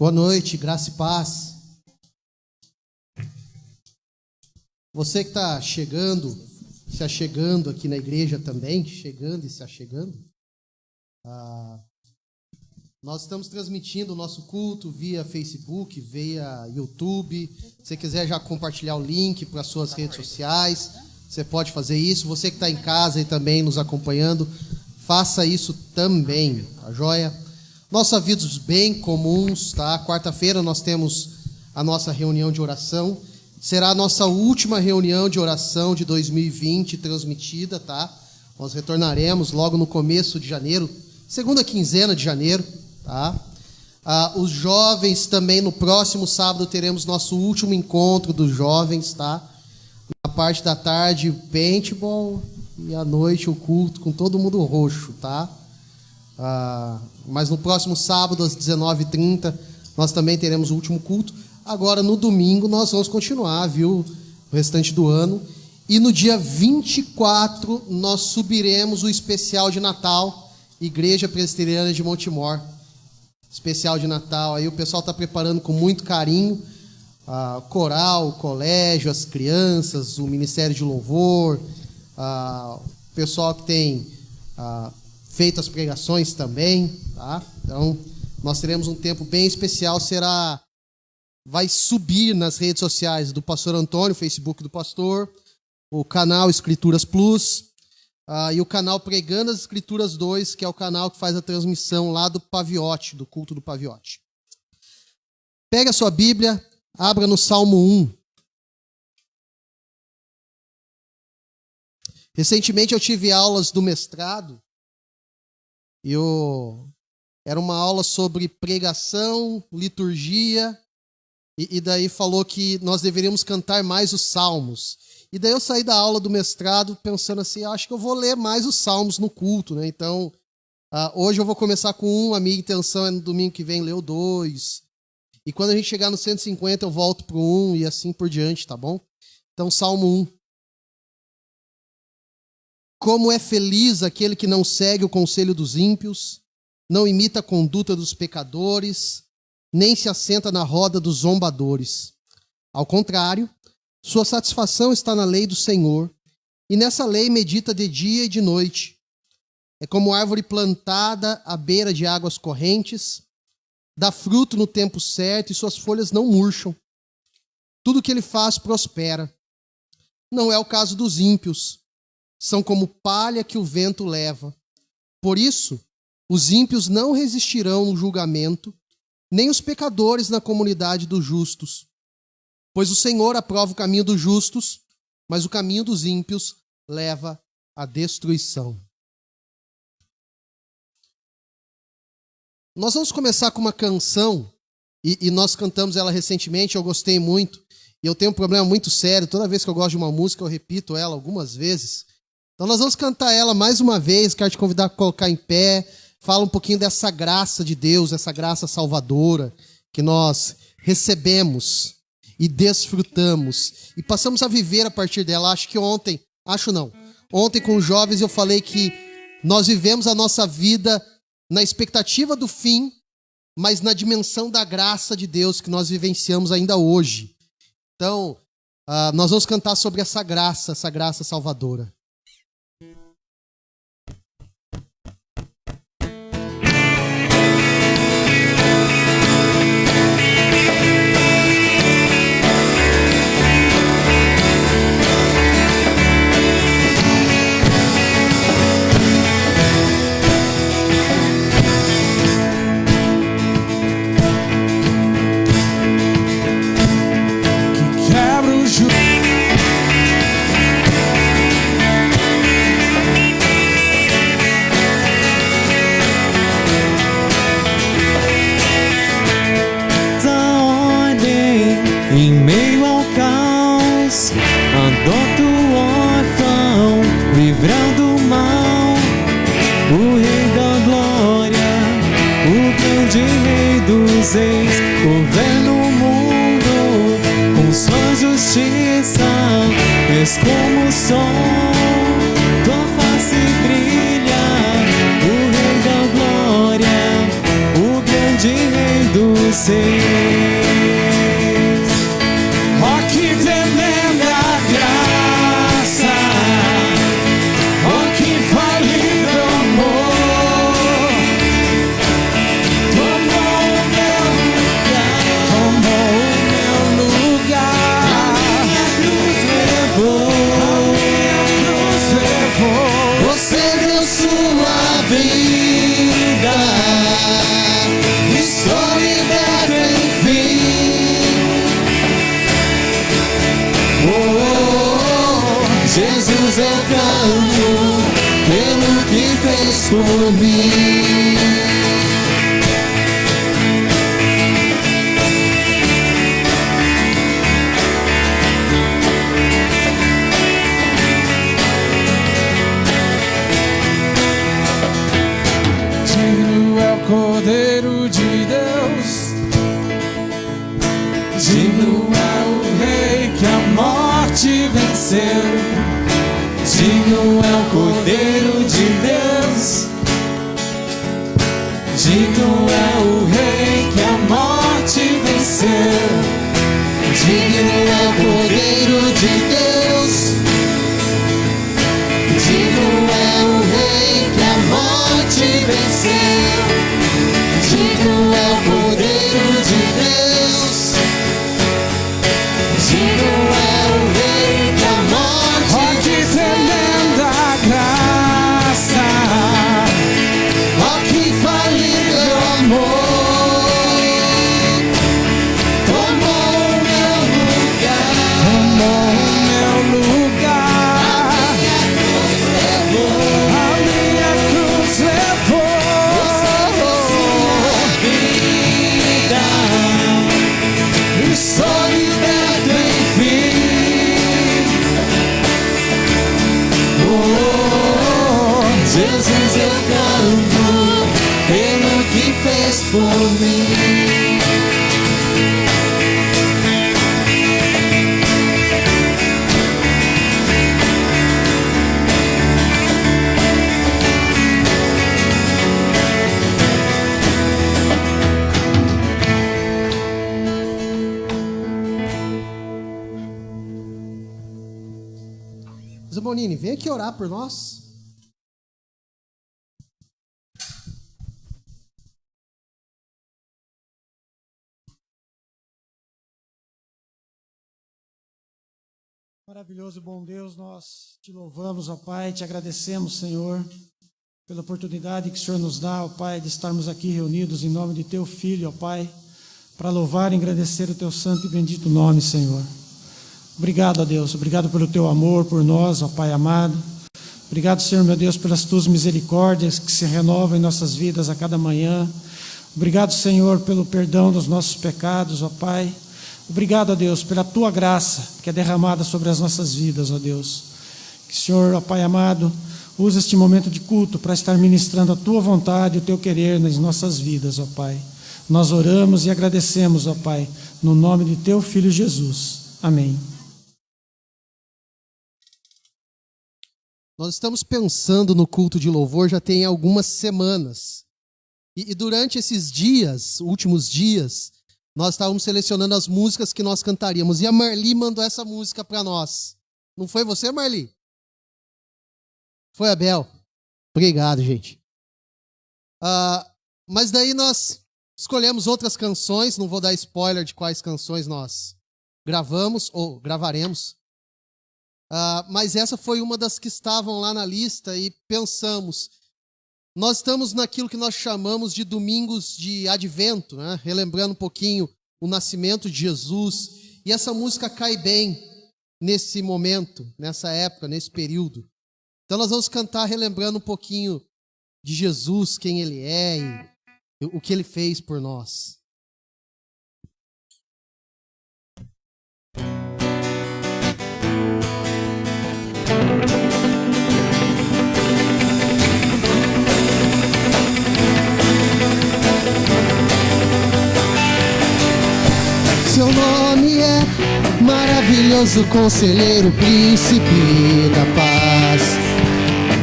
Boa noite, graça e paz. Você que está chegando, se achegando aqui na igreja também, chegando e se achegando, nós estamos transmitindo o nosso culto via Facebook, via YouTube. Se você quiser já compartilhar o link para as suas redes sociais, você pode fazer isso. Você que está em casa e também nos acompanhando, faça isso também, tá joia? Nossos avisos bem comuns, tá? Quarta-feira nós temos a nossa reunião de oração. Será a nossa última reunião de oração de 2020 transmitida, tá? Nós retornaremos logo no começo de janeiro, segunda quinzena de janeiro, tá? Os jovens também, no próximo sábado, teremos nosso último encontro dos jovens, tá? Na parte da tarde, paintball, e à noite o culto com todo mundo roxo, tá? Mas no próximo sábado, às 19h30, nós também teremos o último culto. Agora, no domingo, nós vamos continuar, viu? O restante do ano. E no dia 24, nós subiremos o especial de Natal, Igreja Presbiteriana de Montemor. Especial de Natal. Aí o pessoal está preparando com muito carinho. Coral, o colégio, as crianças, o Ministério de Louvor, o pessoal que tem feito as pregações também, tá? Então, nós teremos um tempo bem especial. Vai subir nas redes sociais do Pastor Antônio, Facebook do Pastor, o canal Escrituras Plus, e o canal Pregando as Escrituras 2, que é o canal que faz a transmissão lá do Paviote, do culto do Paviote. Pega a sua Bíblia, abra no Salmo 1. Recentemente eu tive aulas do mestrado, era uma aula sobre pregação, liturgia, e daí falou que nós deveríamos cantar mais os salmos. E daí eu saí da aula do mestrado pensando assim, acho que eu vou ler mais os salmos no culto, né? Então, hoje eu vou começar com um, a minha intenção é no domingo que vem ler o 2. E quando a gente chegar no 150 eu volto para o 1 e assim por diante, tá bom? Então, Salmo 1. Como é feliz aquele que não segue o conselho dos ímpios, não imita a conduta dos pecadores, nem se assenta na roda dos zombadores. Ao contrário, sua satisfação está na lei do Senhor, e nessa lei medita de dia e de noite. É como árvore plantada à beira de águas correntes, dá fruto no tempo certo e suas folhas não murcham. Tudo que ele faz prospera. Não é o caso dos ímpios. São como palha que o vento leva. Por isso, os ímpios não resistirão no julgamento, nem os pecadores na comunidade dos justos. Pois o Senhor aprova o caminho dos justos, mas o caminho dos ímpios leva à destruição. Nós vamos começar com uma canção, e nós cantamos ela recentemente, eu gostei muito, e eu tenho um problema muito sério, toda vez que eu gosto de uma música eu repito ela algumas vezes. Então nós vamos cantar ela mais uma vez, quero te convidar a colocar em pé, fala um pouquinho dessa graça de Deus, essa graça salvadora que nós recebemos e desfrutamos e passamos a viver a partir dela. Ontem com os jovens eu falei que nós vivemos a nossa vida na expectativa do fim, mas na dimensão da graça de Deus que nós vivenciamos ainda hoje. Então, nós vamos cantar sobre essa graça salvadora. Em meio ao caos, adota o órfão, livrando o mal. O Rei da Glória, o grande Rei dos Reis, governa o mundo com sua justiça. És como o sol, tua face brilha. O Rei da Glória, o grande Rei dos Oh, que tremenda graça, oh, que infalível amor, tomou o meu lugar, a minha cruz levou, você deu sua vida, estou liberto enfim. Jesus, eu canto pelo que fez por mim. Digno é o Cordeiro de Deus, digno é o Rei que a morte venceu. Digno é o Cordeiro de Deus, digno é o Rei que a morte venceu. Digno é o Cordeiro de Deus, digno é o Rei que a morte venceu. Digno é o Cordeiro de Deus, digno é o Rei que a morte venceu. Oh, que tremenda graça, oh, que infalível amor, tomou o meu lugar, a minha cruz levou, você deu sua vida, estou liberto enfim. Jesus, eu canto pelo que fez por mim. Zé Bonini, vem aqui orar por nós. Maravilhoso, bom Deus, nós te louvamos, ó Pai, te agradecemos, Senhor, pela oportunidade que o Senhor nos dá, ó Pai, de estarmos aqui reunidos em nome de Teu Filho, ó Pai, para louvar e engrandecer o Teu santo e bendito nome, Senhor. Obrigado, ó Deus, obrigado pelo Teu amor por nós, ó Pai amado. Obrigado, Senhor, meu Deus, pelas Tuas misericórdias que se renovam em nossas vidas a cada manhã. Obrigado, Senhor, pelo perdão dos nossos pecados, ó Pai. Obrigado, ó Deus, pela Tua graça que é derramada sobre as nossas vidas, ó Deus. Que o Senhor, ó Pai amado, use este momento de culto para estar ministrando a Tua vontade e o Teu querer nas nossas vidas, ó Pai. Nós oramos e agradecemos, ó Pai, no nome de Teu Filho Jesus. Amém. Nós estamos pensando no culto de louvor já tem algumas semanas. E durante esses dias, últimos dias, nós estávamos selecionando as músicas que nós cantaríamos. E a Marli mandou essa música para nós. Não foi você, Marli? Foi a Bel. Obrigado, gente. Mas daí nós escolhemos outras canções. Não vou dar spoiler de quais canções nós gravamos ou gravaremos. Mas essa foi uma das que estavam lá na lista e pensamos. Nós estamos naquilo que nós chamamos de domingos de advento, né? Relembrando um pouquinho o nascimento de Jesus. E essa música cai bem nesse momento, nessa época, nesse período. Então nós vamos cantar relembrando um pouquinho de Jesus, quem Ele é e o que Ele fez por nós. Seu nome é maravilhoso, conselheiro, príncipe da paz.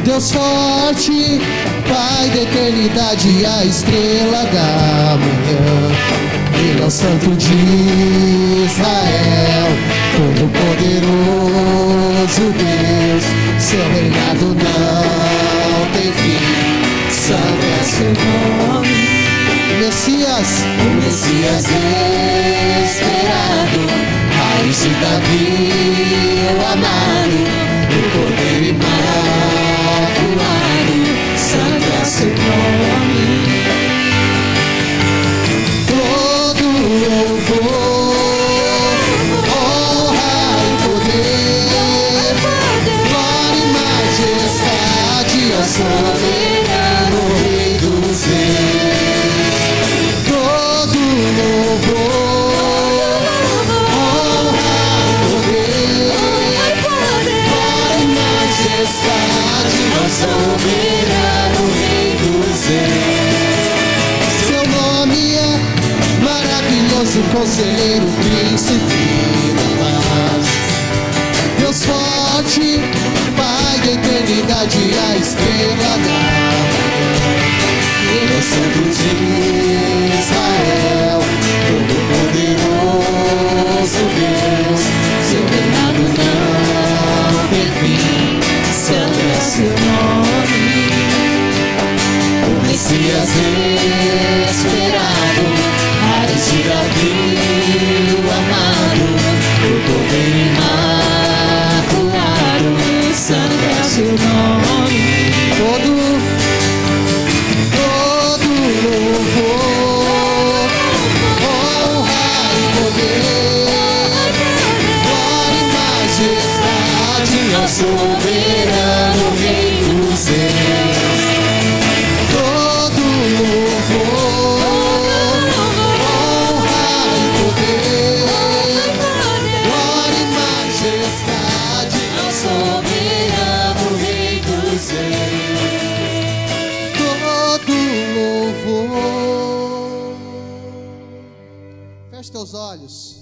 Deus forte, Pai da eternidade, a estrela da manhã. Ele é o Santo de Israel, Todo-Poderoso Deus. Seu reinado não tem fim, santo é seu nome. Messias, o Messias esperado, raiz de Davi, o amado, o Cordeiro imaculado, santo é seu nome. Todo louvor, honra e poder, glória e majestade ao soberano Rei dos Reis. Todo louvor, honra e poder, glória e majestade ao soberano Rei dos Reis. Seu nome é maravilhoso, Conselheiro, Príncipe da Paz, Deus forte, Pai da eternidade, a estrela da manhã. Ele é o Santo de Israel, Todo-Poderoso Deus. Seu reinado não tem fim, santo é seu nome. O Messias esperado, raiz de Davi, o amado, o Cordeiro imaculado, santo é seu nome. Todo louvor, honra e poder, glória e majestade ao soberano Rei dos Reis. Todo louvor, honra e poder, glória e majestade ao soberano Rei dos Reis. Todo louvor. Feche teus olhos.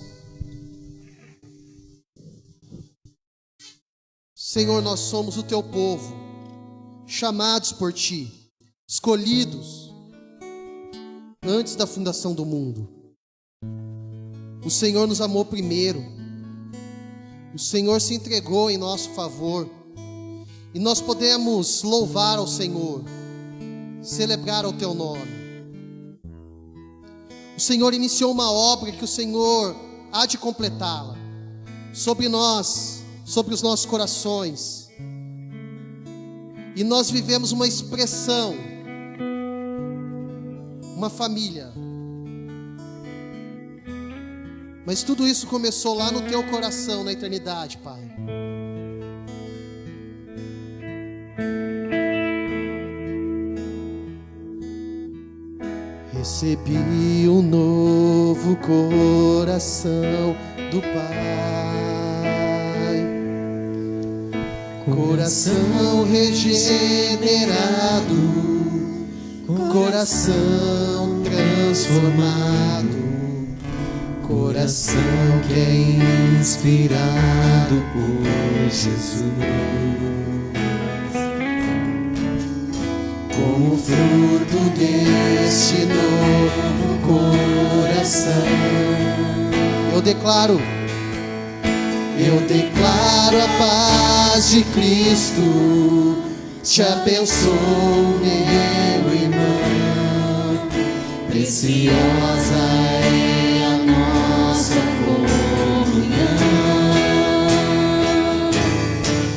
Senhor, nós somos o teu povo, chamados por ti, escolhidos antes da fundação do mundo. O Senhor nos amou primeiro. O Senhor se entregou em nosso favor. E nós podemos louvar ao Senhor, celebrar o teu nome. O Senhor iniciou uma obra que o Senhor há de completá-la sobre nós, sobre os nossos corações. E nós vivemos uma expressão, uma família. Mas tudo isso começou lá no teu coração, na eternidade, Pai. Recebi um novo coração do Pai, coração regenerado, coração transformado, coração que é inspirado por Jesus. Como fruto deste novo coração, eu declaro a paz de Cristo. Te abençoo, meu irmão, preciosa é a nossa comunhão.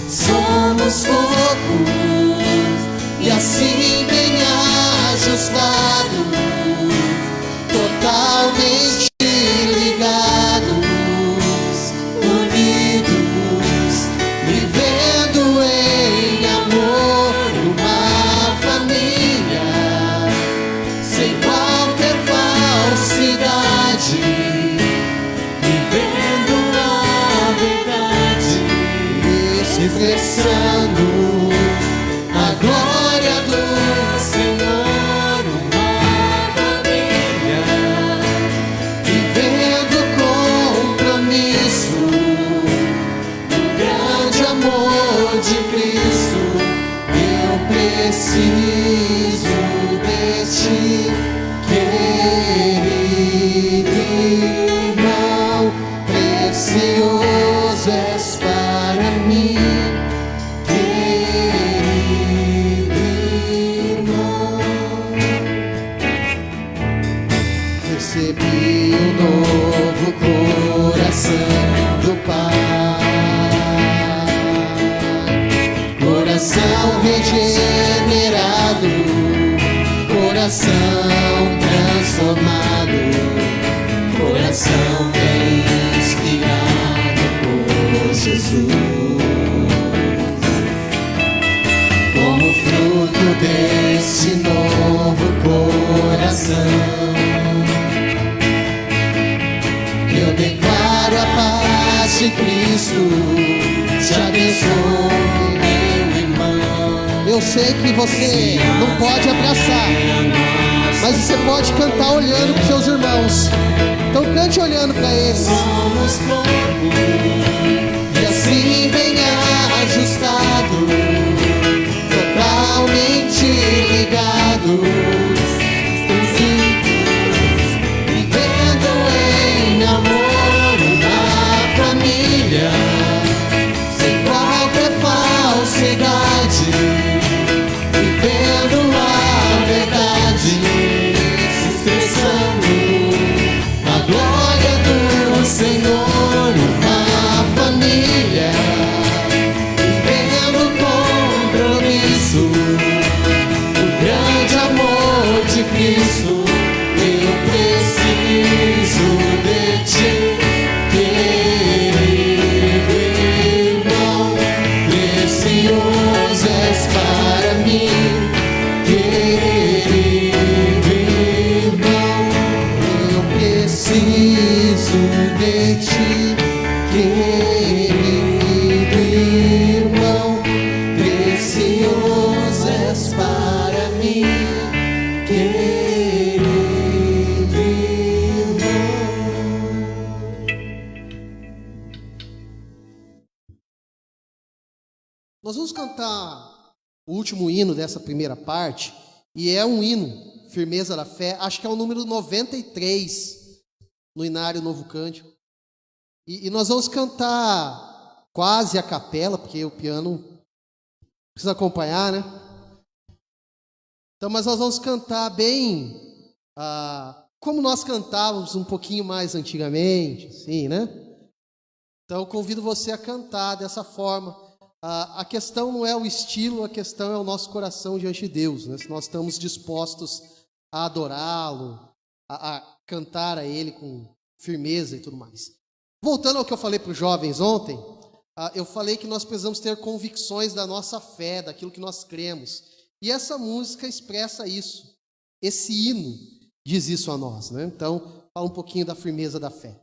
Somos poucos e assim bem ajustados, totalmente ligados, unidos, vivendo em amor, uma família, sem qualquer falha. recebi o novo coração do Pai, coração regenerado, coração transformado, coração bem inspirado por Jesus. Como fruto deste novo coração, eu declaro a paz de Cristo, te abençoe, meu irmão. Eu sei que você não pode abraçar, mas você pode cantar olhando para os seus irmãos. Então cante olhando para eles. Somos corpo, e assim bem ajustado, totalmente ligados, vivendo em amor, uma família, sem qualquer falsidade, vivendo a verdade, se expressando a glória do Senhor, uma família, vivendo compromisso, o grande amor de Cristo. Eu preciso de ti, querido irmão, precioso és para mim, querido irmão, eu preciso de ti, querido irmão, precioso és para mim, querido irmão. Nós vamos cantar o último hino dessa primeira parte, e é um hino, Firmeza da Fé, acho que é o número 93 no Inário Novo Cântico. E nós vamos cantar quase a capela, porque o piano precisa acompanhar, né? Então, mas nós vamos cantar bem como nós cantávamos um pouquinho mais antigamente, assim, né? Então, eu convido você a cantar dessa forma. A questão não é o estilo, a questão é o nosso coração diante de Deus, né? Se nós estamos dispostos a adorá-lo, a cantar a Ele com firmeza e tudo mais. Voltando ao que eu falei para os jovens ontem, eu falei que nós precisamos ter convicções da nossa fé, daquilo que nós cremos. E essa música expressa isso. Esse hino diz isso a nós, né? Então, fala um pouquinho da firmeza da fé.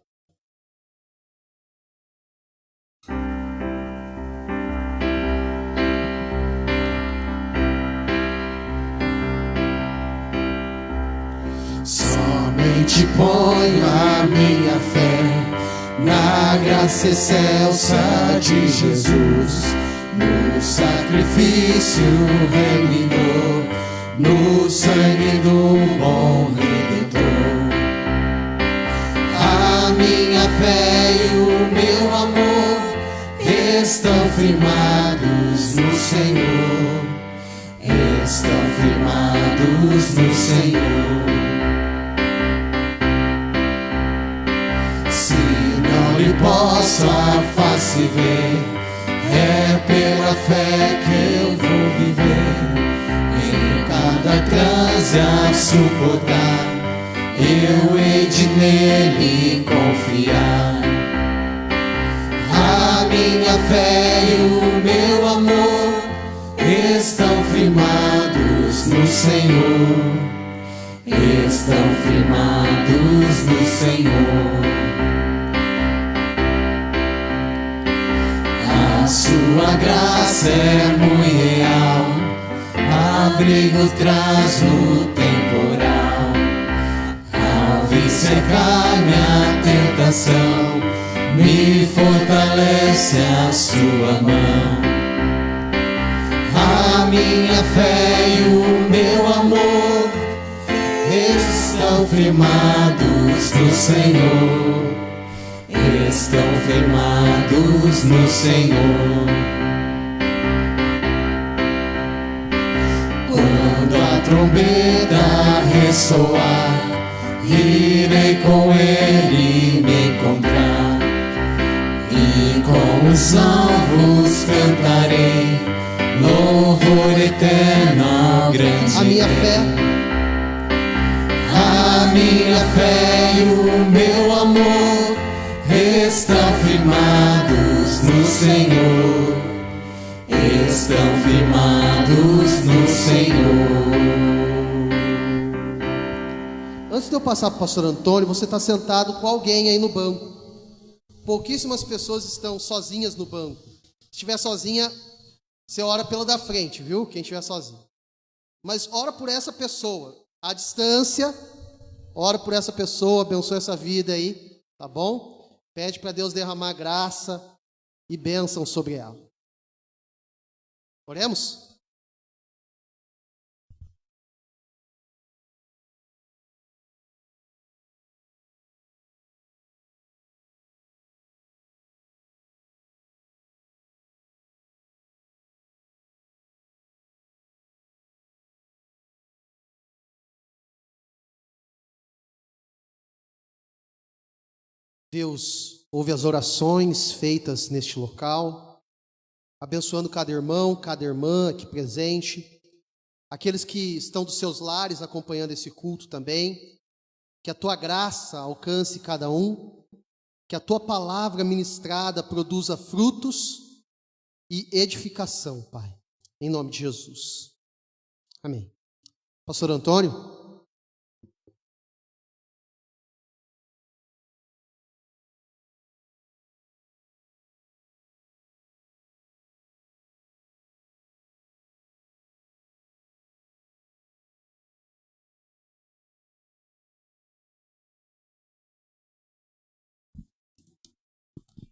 Somente ponho a minha fé na graça excelsa de Jesus, no sacrifício remidor, no sangue do bom Redentor. A minha fé e o meu amor estão firmados no Senhor, estão firmados no Senhor. E posso a face ver, é pela fé que eu vou viver. Em cada transe a suportar, eu hei de nele confiar. A minha fé e o meu amor estão firmados no Senhor, estão firmados no Senhor. A sua graça é muito real, abrigo traz no temporal. Ao vir secar minha tentação, me fortalece a sua mão. A minha fé e o meu amor estão firmados no Senhor, estão firmados no Senhor. Quando a trombeta ressoar irei com ele me encontrar, e com os salvos cantarei louvor eterno ao grande A minha fé, a minha fé e o meu amor estão firmados no Senhor, estão firmados no Senhor. antes de eu passar para o pastor Antônio, você está sentado com alguém aí no banco. Pouquíssimas pessoas estão sozinhas no banco. Se estiver sozinha, você ora pela da frente, viu? Quem estiver sozinho. Mas ora por essa pessoa, à distância, ora por essa pessoa, abençoa essa vida aí, tá bom? Pede para Deus derramar graça e bênção sobre ela. Oremos? Deus ouve as orações feitas neste local, abençoando cada irmão, cada irmã aqui presente, aqueles que estão dos seus lares acompanhando esse culto também, que a tua graça alcance cada um, que a tua palavra ministrada produza frutos e edificação, Pai, em nome de Jesus. Amém. Pastor Antônio.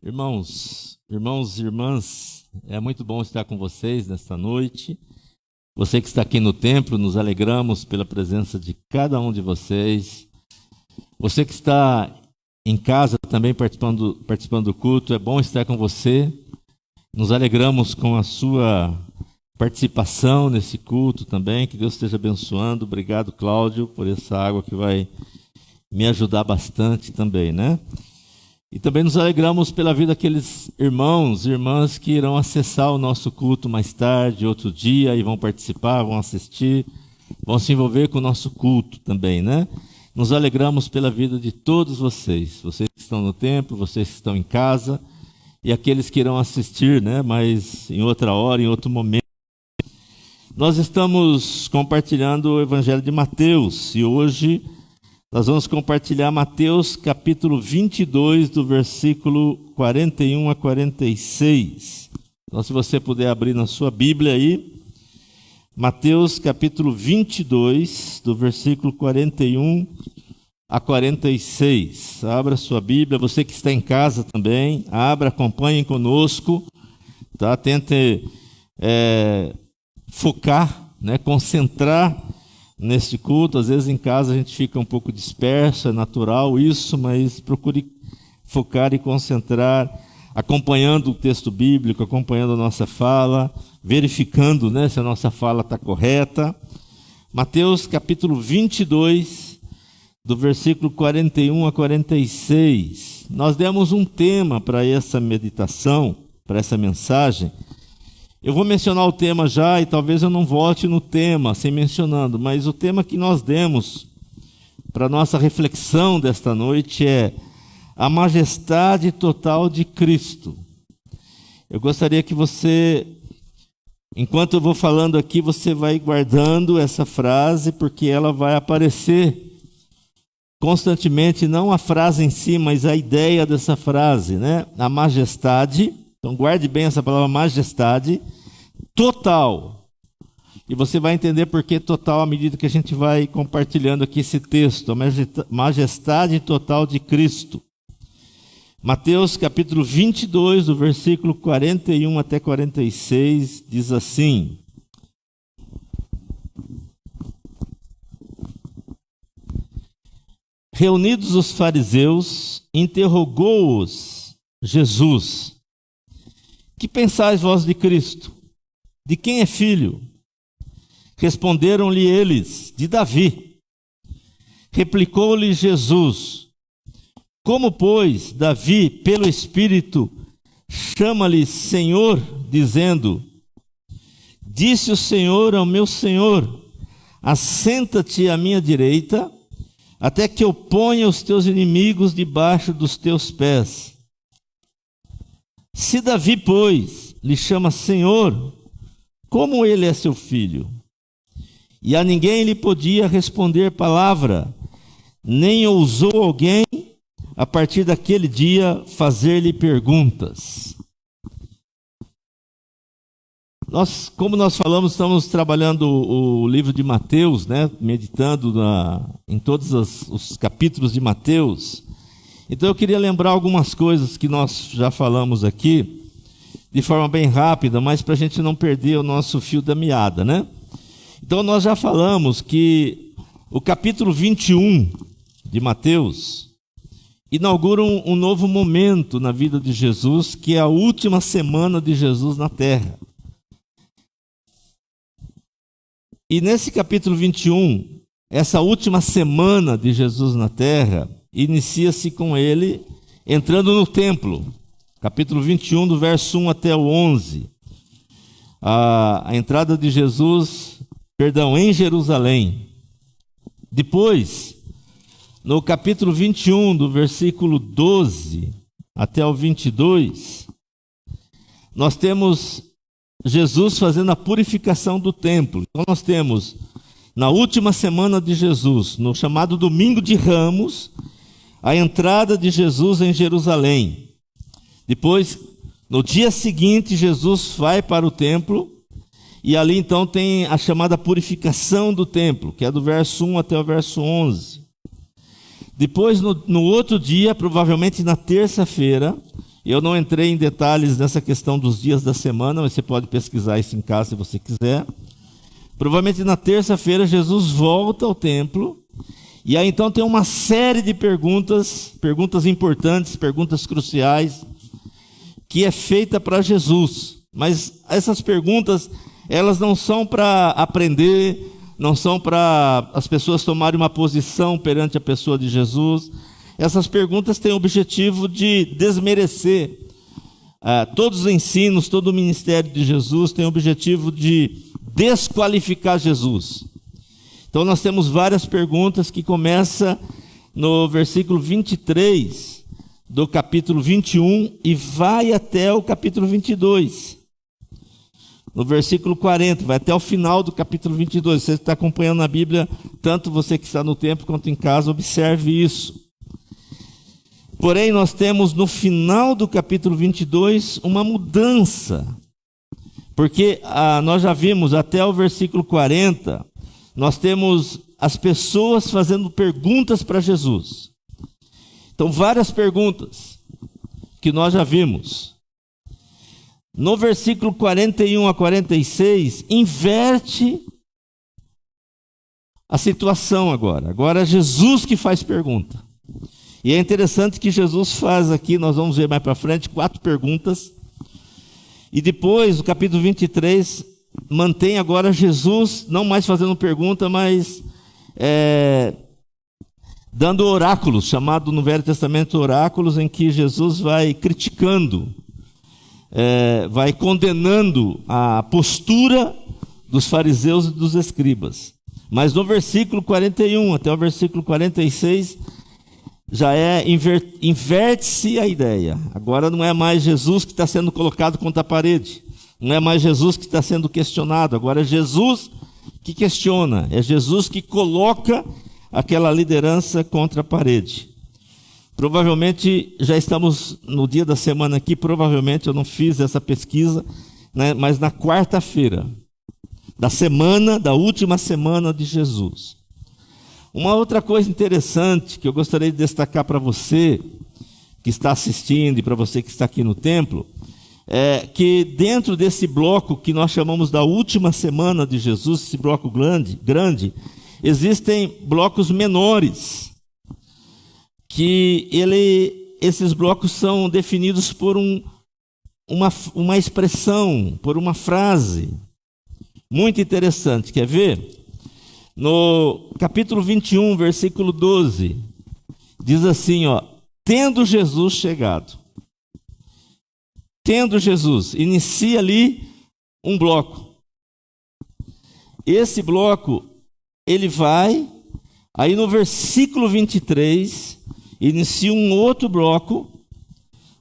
Irmãos e irmãs, é muito bom estar com vocês nesta noite. Você que está aqui no templo, nos alegramos pela presença de cada um de vocês. Você que está em casa também participando do culto, é bom estar com você. Nos alegramos com a sua participação nesse culto também. Que Deus esteja abençoando. Obrigado, Cláudio, por essa água que vai me ajudar bastante também, né? E também nos alegramos pela vida daqueles irmãos e irmãs que irão acessar o nosso culto mais tarde, outro dia, e vão participar, vão assistir, vão se envolver com o nosso culto também, né? Nos alegramos pela vida de todos vocês que estão no templo, vocês que estão em casa, e aqueles que irão assistir, né? Mas em outra hora, em outro momento. Nós estamos compartilhando o Evangelho de Mateus, e hoje nós vamos compartilhar Mateus capítulo 22, do versículo 41 a 46. Então, se você puder abrir na sua Bíblia aí, Mateus capítulo 22, do versículo 41 a 46. Abra sua Bíblia, você que está em casa também, abra, acompanhem conosco, tá? Tente focar, né? Concentrar neste culto. Às vezes em casa a gente fica um pouco disperso, é natural isso, mas procure focar e concentrar, acompanhando o texto bíblico, acompanhando a nossa fala, verificando, né, se a nossa fala está correta. Mateus capítulo 22, do versículo 41 a 46. Nós demos um tema para essa meditação, para essa mensagem. Eu vou mencionar o tema já e talvez eu não volte no tema sem mencionando, mas o tema que nós demos para a nossa reflexão desta noite é a majestade total de Cristo. Eu gostaria que você, enquanto eu vou falando aqui, você vai guardando essa frase, porque ela vai aparecer constantemente, não a frase em si, mas a ideia dessa frase, né? A majestade. Então guarde bem essa palavra, majestade total. E você vai entender por que total à medida que a gente vai compartilhando aqui esse texto, a majestade total de Cristo. Mateus capítulo 22, do versículo 41 até 46, diz assim: Reunidos os fariseus, interrogou-os Jesus: Que pensais vós de Cristo? De quem é filho? Responderam-lhe eles: de Davi. Replicou-lhe Jesus: como, pois, Davi, pelo Espírito, chama-lhe Senhor, dizendo: disse o Senhor ao meu Senhor: assenta-te à minha direita, até que eu ponha os teus inimigos debaixo dos teus pés. Se Davi, pois, lhe chama Senhor, como ele é seu filho? E a ninguém lhe podia responder palavra, nem ousou alguém, a partir daquele dia, fazer-lhe perguntas. Como nós falamos, estamos trabalhando o livro de Mateus, né? Meditando em todos os capítulos de Mateus. Então eu queria lembrar algumas coisas que nós já falamos aqui, de forma bem rápida, mas para a gente não perder o nosso fio da meada, né? Então nós já falamos que o capítulo 21 de Mateus inaugura um novo momento na vida de Jesus, que é a última semana de Jesus na terra. E nesse capítulo 21, essa última semana de Jesus na terra, inicia-se com ele entrando no templo. Capítulo 21, do verso 1 até o 11. A entrada de Jesus, em Jerusalém. Depois, no capítulo 21, do versículo 12 até o 22, nós temos Jesus fazendo a purificação do templo. Então nós temos, na última semana de Jesus, no chamado Domingo de Ramos, a entrada de Jesus em Jerusalém. Depois, no dia seguinte, Jesus vai para o templo, e ali então tem a chamada purificação do templo, que é do verso 1 até o verso 11. Depois, no outro dia, provavelmente na terça-feira, eu não entrei em detalhes nessa questão dos dias da semana, mas você pode pesquisar isso em casa se você quiser. Provavelmente na terça-feira Jesus volta ao templo, e aí então tem uma série de perguntas importantes, perguntas cruciais, que é feita para Jesus. Mas essas perguntas, elas não são para aprender, não são para as pessoas tomarem uma posição perante a pessoa de Jesus. Essas perguntas têm o objetivo de desmerecer todos os ensinos, todo o ministério de Jesus, tem o objetivo de desqualificar Jesus. Então nós temos várias perguntas que começam no versículo 23 do capítulo 21 e vai até o capítulo 22. No versículo 40, vai até o final do capítulo 22. Você está acompanhando na Bíblia, tanto você que está no templo quanto em casa, observe isso. Porém, nós temos no final do capítulo 22 uma mudança, porque nós já vimos até o versículo 40, nós temos as pessoas fazendo perguntas para Jesus. Então, várias perguntas que nós já vimos. No versículo 41 a 46, inverte a situação agora. Agora é Jesus que faz pergunta. E é interessante que Jesus faz aqui, nós vamos ver mais para frente, 4 perguntas. E depois, o capítulo 23, mantém agora Jesus, não mais fazendo pergunta, mas dando oráculos, chamado no Velho Testamento oráculos, em que Jesus vai criticando, vai condenando a postura dos fariseus e dos escribas. Mas no versículo 41 até o versículo 46, já inverte-se a ideia. Agora não é mais Jesus que está sendo colocado contra a parede, não é mais Jesus que está sendo questionado, agora é Jesus que questiona, é Jesus que coloca aquela liderança contra a parede. Provavelmente já estamos no dia da semana aqui, provavelmente eu não fiz essa pesquisa, né, mas na quarta-feira da última semana de Jesus. Uma outra coisa interessante que eu gostaria de destacar para você que está assistindo e para você que está aqui no templo, é que dentro desse bloco que nós chamamos da última semana de Jesus, esse bloco grande, existem blocos menores, que esses blocos são definidos por uma expressão, por uma frase muito interessante. Quer ver? No capítulo 21, versículo 12, diz assim, ó: tendo Jesus chegado. Tendo Jesus, inicia ali um bloco. Esse bloco, ele vai, aí no versículo 23, inicia um outro bloco.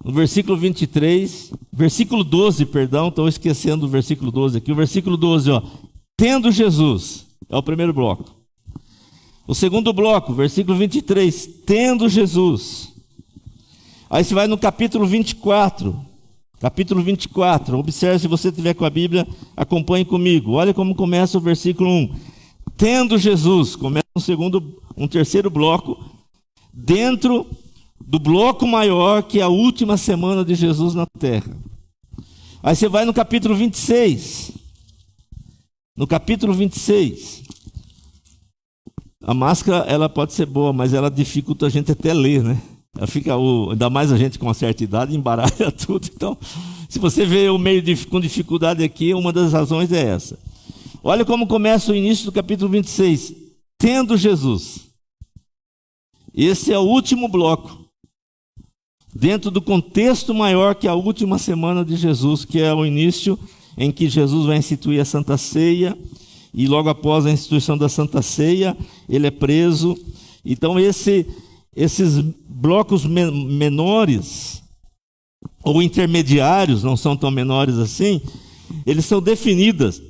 No versículo 23, versículo 12, perdão, estou esquecendo do versículo 12 aqui. O versículo 12, ó: tendo Jesus, é o primeiro bloco. O segundo bloco, versículo 23, tendo Jesus. Aí você vai no capítulo 24. Capítulo 24, observe, se você estiver com a Bíblia, acompanhe comigo. Olha como começa o versículo 1. Tendo Jesus, começa um terceiro bloco, dentro do bloco maior, que é a última semana de Jesus na terra. Aí você vai no capítulo 26. No capítulo 26, a máscara, ela pode ser boa, mas ela dificulta a gente até ler, né? Ela fica, ainda mais a gente com uma certa idade, embaralha tudo. Então, se você vê o meio com dificuldade aqui, uma das razões é essa. Olha como começa o início do capítulo 26. Tendo Jesus. Esse é o último bloco, dentro do contexto maior que a última semana de Jesus, que é o início em que Jesus vai instituir a Santa Ceia, e logo após a instituição da Santa Ceia, ele é preso. Então esses blocos menores, ou intermediários, não são tão menores assim, eles são definidos.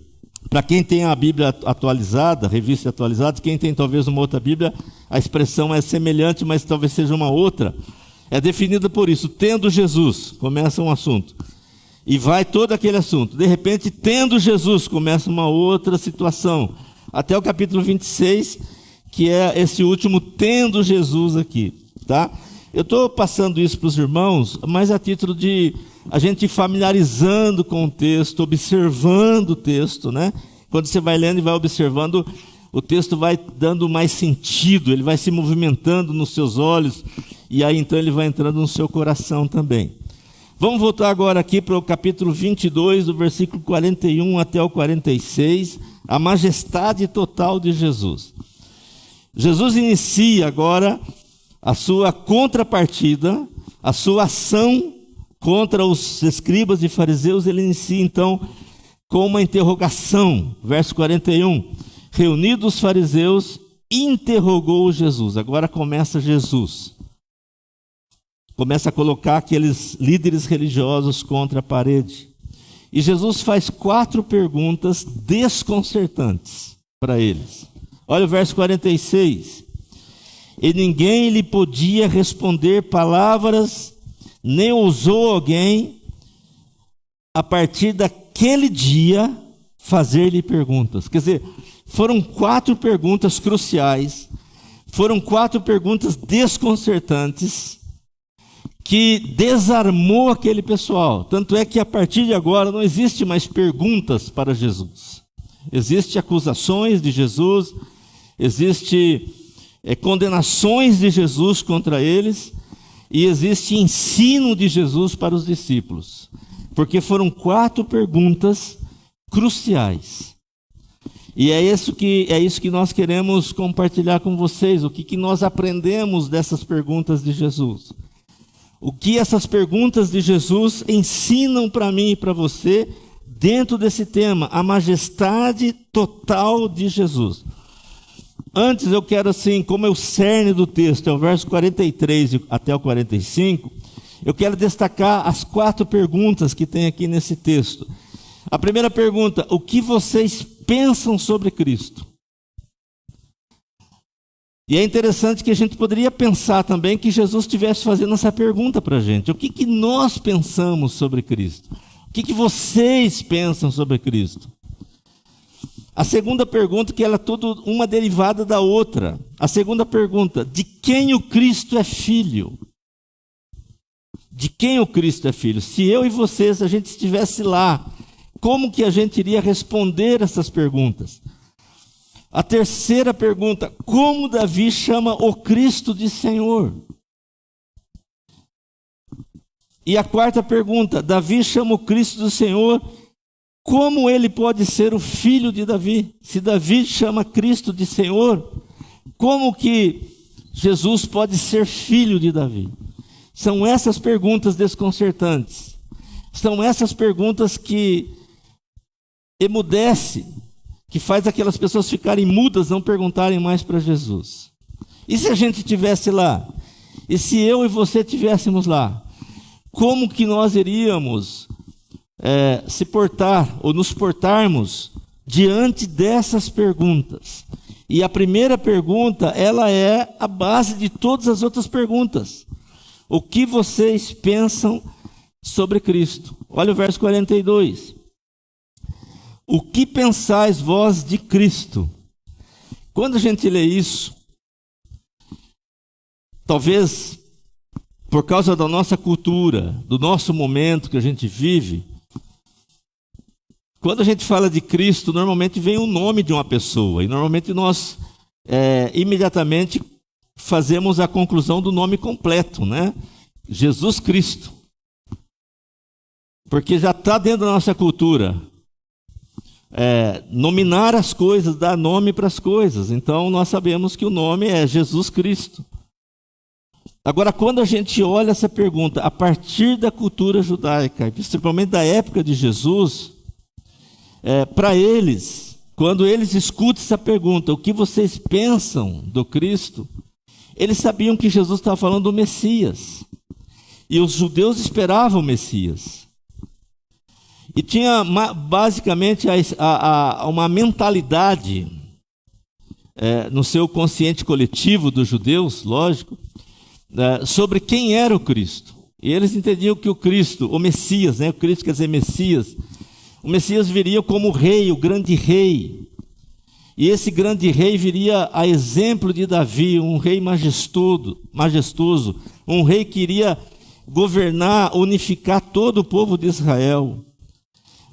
Para quem tem a Bíblia atualizada, revista atualizada, quem tem talvez uma outra Bíblia, a expressão é semelhante, mas talvez seja uma outra. É definida por isso: tendo Jesus, começa um assunto, e vai todo aquele assunto. De repente, tendo Jesus, começa uma outra situação, até o capítulo 26, que é esse último tendo Jesus aqui, tá? Eu estou passando isso para os irmãos, mas a título de a gente ir familiarizando com o texto, observando o texto, né? Quando você vai lendo e vai observando, o texto vai dando mais sentido, ele vai se movimentando nos seus olhos, e aí então ele vai entrando no seu coração também. Vamos voltar agora aqui para o capítulo 22, do versículo 41 até o 46, a majestade total de Jesus. Jesus inicia agora a sua contrapartida, a sua ação contra os escribas e fariseus. Ele inicia então com uma interrogação, verso 41. Reunidos os fariseus, interrogou Jesus. Agora começa Jesus. Começa a colocar aqueles líderes religiosos contra a parede. E Jesus faz 4 perguntas desconcertantes para eles. Olha o verso 46. E ninguém lhe podia responder palavras, nem ousou alguém, a partir daquele dia, fazer-lhe perguntas. Quer dizer, foram 4 perguntas cruciais, foram 4 perguntas desconcertantes, que desarmou aquele pessoal. Tanto é que a partir de agora não existe mais perguntas para Jesus. Existem acusações de Jesus, existem condenações de Jesus contra eles, e existe ensino de Jesus para os discípulos. Porque foram 4 perguntas cruciais. E é isso que nós queremos compartilhar com vocês. O que nós aprendemos dessas perguntas de Jesus? O que essas perguntas de Jesus ensinam para mim e para você dentro desse tema, a majestade total de Jesus. Antes eu quero assim, como é o cerne do texto, é o verso 43 até o 45, eu quero destacar as 4 perguntas que tem aqui nesse texto. A primeira pergunta: o que vocês pensam sobre Cristo? E é interessante que a gente poderia pensar também que Jesus estivesse fazendo essa pergunta para a gente. O que nós pensamos sobre Cristo? O que vocês pensam sobre Cristo? A segunda pergunta, que ela é tudo uma derivada da outra. A segunda pergunta: de quem o Cristo é filho? De quem o Cristo é filho? Se eu e você, se a gente estivesse lá, como que a gente iria responder essas perguntas? A terceira pergunta: como Davi chama o Cristo de Senhor? E a quarta pergunta: Davi chama o Cristo de Senhor como ele pode ser o filho de Davi? Se Davi chama Cristo de Senhor, como que Jesus pode ser filho de Davi? São essas perguntas desconcertantes. São essas perguntas que emudecem, que faz aquelas pessoas ficarem mudas, não perguntarem mais para Jesus. E se a gente estivesse lá? E se eu e você estivéssemos lá? Como que nós iríamos se portar, ou nos portarmos diante dessas perguntas? E a primeira pergunta, ela é a base de todas as outras perguntas. O que vocês pensam sobre Cristo? Olha o verso 42. O que pensais vós de Cristo? Quando a gente lê isso, talvez por causa da nossa cultura, do nosso momento que a gente vive, quando a gente fala de Cristo, normalmente vem o nome de uma pessoa, e normalmente nós imediatamente fazemos a conclusão do nome completo, né? Jesus Cristo. Porque já está dentro da nossa cultura. Nominar as coisas, dar nome para as coisas. Então nós sabemos que o nome é Jesus Cristo. Agora, quando a gente olha essa pergunta, a partir da cultura judaica, principalmente da época de Jesus, para eles, quando eles escutam essa pergunta, o que vocês pensam do Cristo? Eles sabiam que Jesus estava falando do Messias. E os judeus esperavam o Messias. E tinha basicamente uma mentalidade no seu consciente coletivo dos judeus, lógico, sobre quem era o Cristo. E eles entendiam que o Cristo, o Messias, o Cristo quer dizer Messias, o Messias viria como rei, o grande rei. E esse grande rei viria a exemplo de Davi, um rei majestoso, um rei que iria governar, unificar todo o povo de Israel.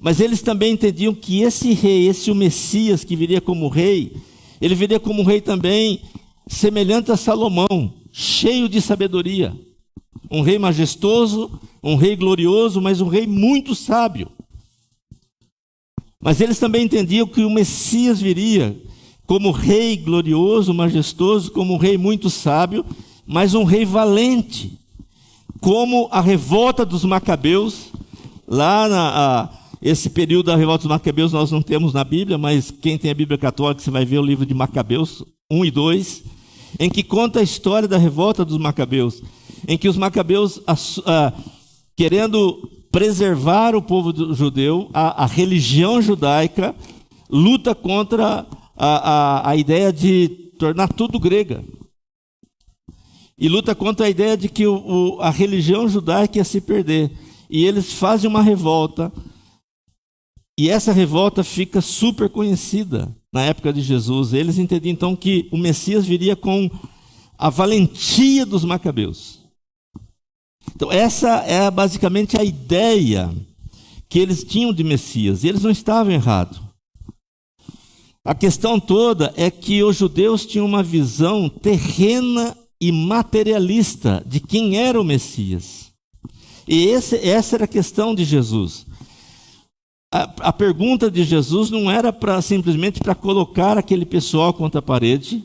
Mas eles também entendiam que esse rei, o Messias que viria como rei, ele viria como rei também semelhante a Salomão, cheio de sabedoria. Um rei majestoso, um rei glorioso, mas um rei muito sábio. Mas eles também entendiam que o Messias viria como rei glorioso, majestoso, como um rei muito sábio, mas um valente, como a revolta dos Macabeus, esse período da revolta dos Macabeus nós não temos na Bíblia, mas quem tem a Bíblia católica, você vai ver o livro de Macabeus 1 e 2, em que conta a história da revolta dos Macabeus, em que os Macabeus, querendo preservar o povo judeu, a religião judaica, luta contra a ideia de tornar tudo grega. E luta contra a ideia de que a religião judaica ia se perder. E eles fazem uma revolta, e essa revolta fica super conhecida na época de Jesus. Eles entendiam então que o Messias viria com a valentia dos Macabeus. Então essa é basicamente a ideia que eles tinham de Messias, e eles não estavam errados. A questão toda é que os judeus tinham uma visão terrena e materialista de quem era o Messias. E essa era a questão de Jesus. A pergunta de Jesus não era simplesmente para colocar aquele pessoal contra a parede,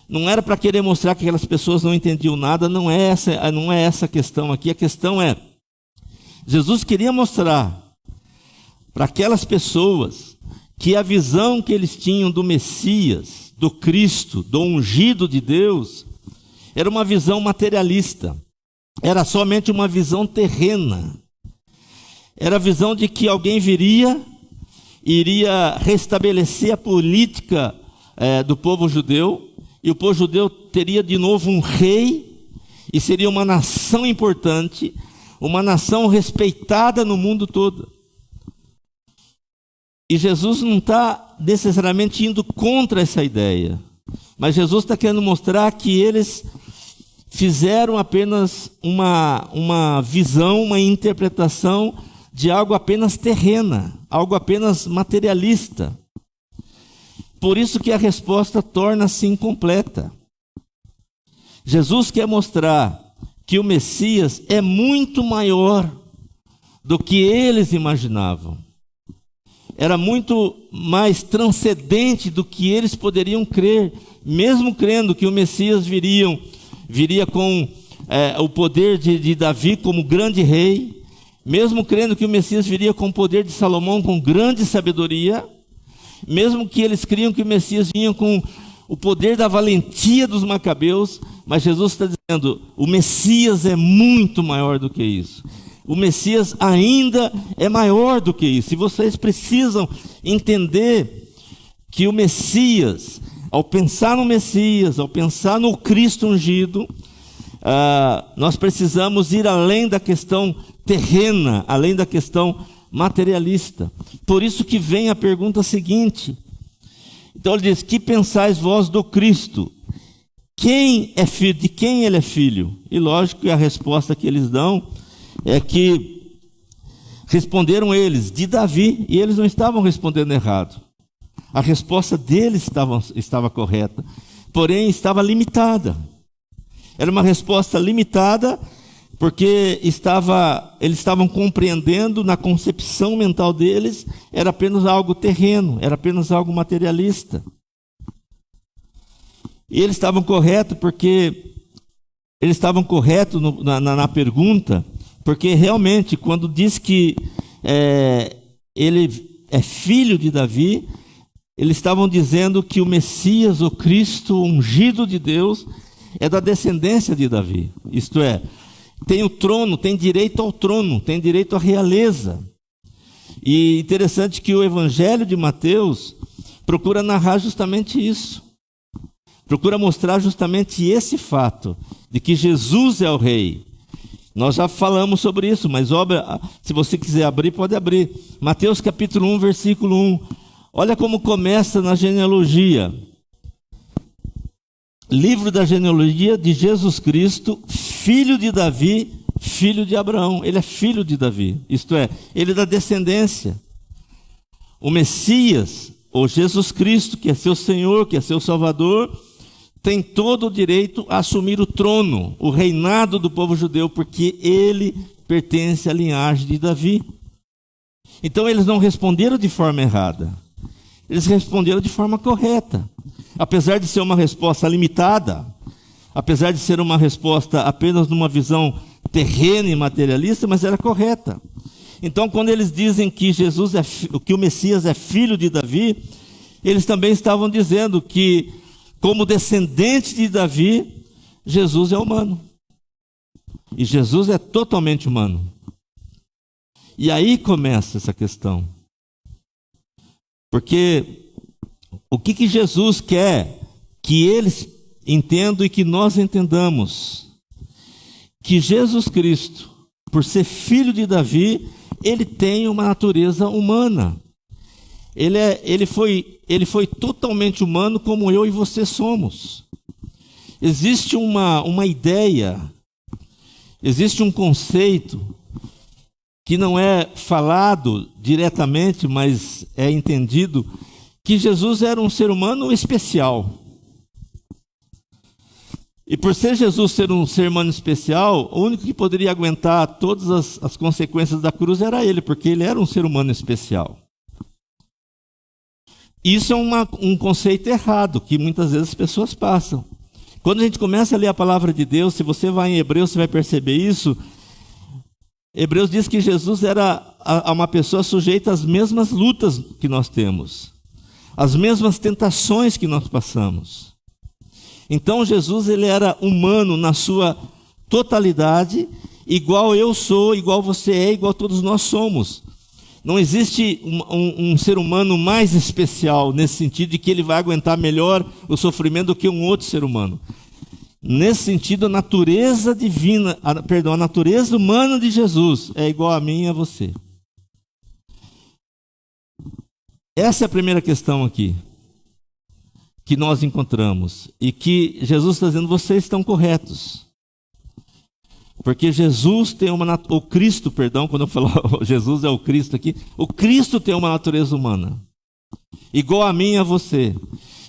não era para querer mostrar que aquelas pessoas não entendiam nada, não é essa a questão aqui. A questão é, Jesus queria mostrar para aquelas pessoas que a visão que eles tinham do Messias, do Cristo, do ungido de Deus, era uma visão materialista, era somente uma visão terrena. Era a visão de que alguém iria restabelecer a política do povo judeu, e o povo judeu teria de novo um rei, e seria uma nação importante, uma nação respeitada no mundo todo. E Jesus não está necessariamente indo contra essa ideia, mas Jesus está querendo mostrar que eles fizeram apenas uma visão, uma interpretação de algo apenas terrena, algo apenas materialista. Por isso que a resposta torna-se incompleta. Jesus quer mostrar que o Messias é muito maior do que eles imaginavam. era muito mais transcendente do que eles poderiam crer, mesmo crendo que o Messias viria com o poder de Davi como grande rei, mesmo crendo que o Messias viria com o poder de Salomão com grande sabedoria, mesmo que eles criam que o Messias vinha com o poder da valentia dos macabeus, mas Jesus está dizendo, o Messias é muito maior do que isso. O Messias ainda é maior do que isso. E vocês precisam entender que o Messias, ao pensar no Messias, ao pensar no Cristo ungido, nós precisamos ir além da questão terrena, além da questão materialista. Por isso que vem a pergunta seguinte. Então ele diz, que pensais vós do Cristo? Quem é filho? De quem ele é filho? E lógico que a resposta que eles dão é que responderam eles, de Davi, e eles não estavam respondendo errado. A resposta deles estava correta, porém estava limitada. Era uma resposta limitada, porque eles estavam compreendendo, na concepção mental deles, era apenas algo terreno, era apenas algo materialista. E eles estavam corretos na pergunta, porque realmente, quando diz que ele é filho de Davi, eles estavam dizendo que o Messias, o Cristo ungido de Deus, é da descendência de Davi. Isto é, tem o trono, tem direito ao trono, tem direito à realeza. E interessante que o Evangelho de Mateus procura narrar justamente isso. Procura mostrar justamente esse fato, de que Jesus é o rei. Nós já falamos sobre isso, mas se você quiser abrir, pode abrir. Mateus capítulo 1, versículo 1. Olha como começa na genealogia. Livro da genealogia de Jesus Cristo, filho de Davi, filho de Abraão. Ele é filho de Davi, isto é, ele é da descendência. O Messias, ou Jesus Cristo, que é seu Senhor, que é seu Salvador, tem todo o direito a assumir o trono, o reinado do povo judeu, porque ele pertence à linhagem de Davi. Então eles não responderam de forma errada, eles responderam de forma correta. Apesar de ser uma resposta limitada, apesar de ser uma resposta apenas numa visão terrena e materialista, mas era correta. Então, quando eles dizem que que o Messias é filho de Davi, eles também estavam dizendo que, como descendente de Davi, Jesus é humano. E Jesus é totalmente humano. E aí começa essa questão. Porque o que Jesus quer que eles entendam e que nós entendamos? Que Jesus Cristo, por ser filho de Davi, ele tem uma natureza humana. Ele foi totalmente humano, como eu e você somos. Existe uma ideia, existe um conceito que não é falado diretamente, mas é entendido, que Jesus era um ser humano especial. E por ser Jesus ser um ser humano especial, o único que poderia aguentar todas as consequências da cruz era ele, porque ele era um ser humano especial. Isso é um conceito errado, que muitas vezes as pessoas passam. Quando a gente começa a ler a palavra de Deus, se você vai em Hebreus, você vai perceber isso. Hebreus diz que Jesus era uma pessoa sujeita às mesmas lutas que nós temos, as mesmas tentações que nós passamos. Então Jesus, ele era humano na sua totalidade, igual eu sou, igual você é, igual todos nós somos. Não existe um ser humano mais especial nesse sentido de que ele vai aguentar melhor o sofrimento do que um outro ser humano. Nesse sentido, a natureza divina, a natureza humana de Jesus é igual a mim e a você. Essa é a primeira questão aqui que nós encontramos, e que Jesus está dizendo, vocês estão corretos. Porque Jesus tem o Cristo, quando eu falo Jesus é o Cristo aqui, o Cristo tem uma natureza humana, igual a mim e a você.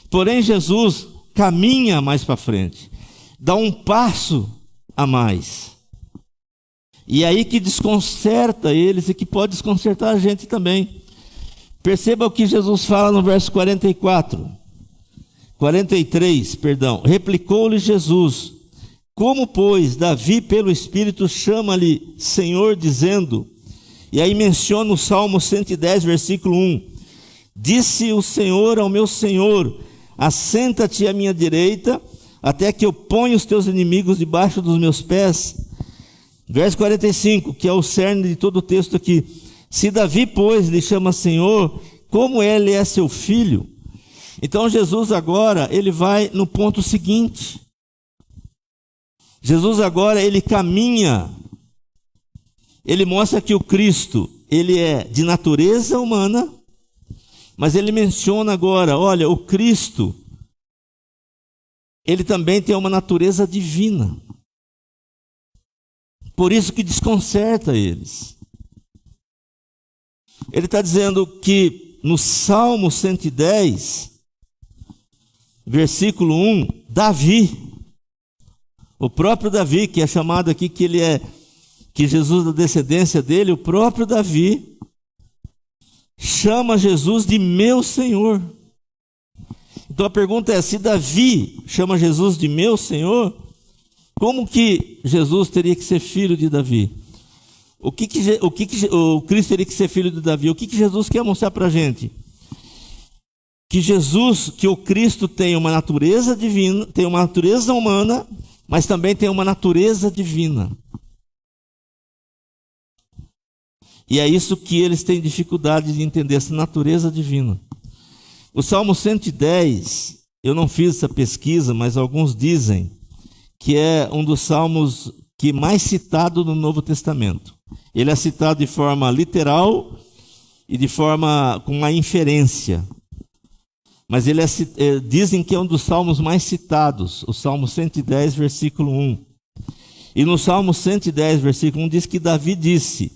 Porém, Jesus caminha mais para frente, dá um passo a mais. E aí que desconcerta eles e que pode desconcertar a gente também. Perceba o que Jesus fala no verso 43, perdão. Replicou-lhe Jesus: como, pois, Davi pelo Espírito chama-lhe Senhor, dizendo, e aí menciona o Salmo 110, versículo 1, disse o Senhor ao meu Senhor, assenta-te à minha direita, até que eu ponha os teus inimigos debaixo dos meus pés. Verso 45, que é o cerne de todo o texto aqui. Se Davi, pois, lhe chama Senhor, como ele é seu filho? Então Jesus agora, ele vai no ponto seguinte. Jesus agora, ele caminha, ele mostra que o Cristo, ele é de natureza humana, mas ele menciona agora, olha, o Cristo, ele também tem uma natureza divina. Por isso que desconcerta eles. Ele está dizendo que no Salmo 110, versículo 1, Davi, o próprio Davi, que é chamado aqui que ele é, que Jesus da descendência dele, o próprio Davi, chama Jesus de meu Senhor. Então a pergunta é, se Davi chama Jesus de meu Senhor, como que Jesus teria que ser filho de Davi? O Cristo teria que ser filho de Davi? O que Jesus quer mostrar para a gente? Que o Cristo tem uma natureza divina, tem uma natureza humana, mas também tem uma natureza divina. E é isso que eles têm dificuldade de entender, essa natureza divina. O Salmo 110, eu não fiz essa pesquisa, mas alguns dizem que é um dos salmos que mais citado no Novo Testamento. Ele é citado de forma literal e de forma com uma inferência. Mas dizem que é um dos salmos mais citados, o Salmo 110, versículo 1. E no Salmo 110, versículo 1, diz que Davi disse,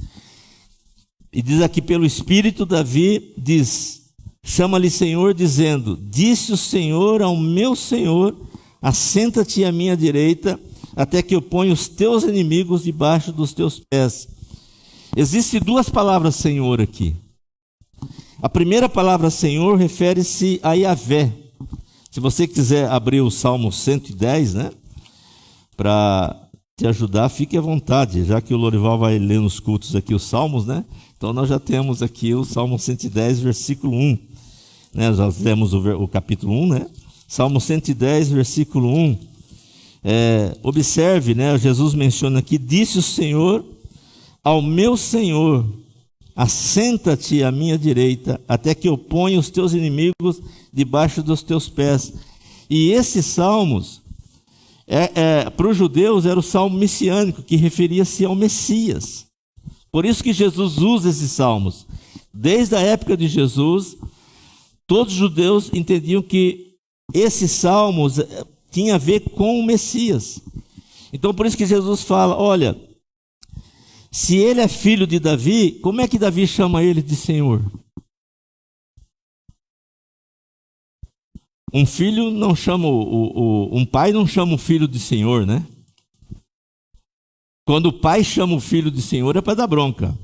e diz aqui pelo Espírito, Davi diz, chama-lhe Senhor, dizendo, disse o Senhor ao meu Senhor, assenta-te à minha direita, até que eu ponha os teus inimigos debaixo dos teus pés. Existem duas palavras Senhor aqui. A primeira palavra Senhor refere-se a Yahvé. Se você quiser abrir o Salmo 110, né, para te ajudar, fique à vontade, já que o Lorival vai ler nos cultos aqui os Salmos, né? Então nós já temos aqui o Salmo 110, versículo 1. Né? Já lemos o capítulo 1, né? Salmo 110, versículo 1. Observe, né? Jesus menciona aqui, disse o Senhor ao meu Senhor, assenta-te à minha direita, até que eu ponha os teus inimigos debaixo dos teus pés. E esses salmos, para os judeus, era o salmo messiânico, que referia-se ao Messias. Por isso que Jesus usa esses salmos. Desde a época de Jesus, todos os judeus entendiam que esses salmos tinham a ver com o Messias. Então, por isso que Jesus fala, olha, se ele é filho de Davi, como é que Davi chama ele de Senhor? Um filho não chama, um pai não chama o filho de Senhor, né? Quando o pai chama o filho de Senhor é para dar bronca.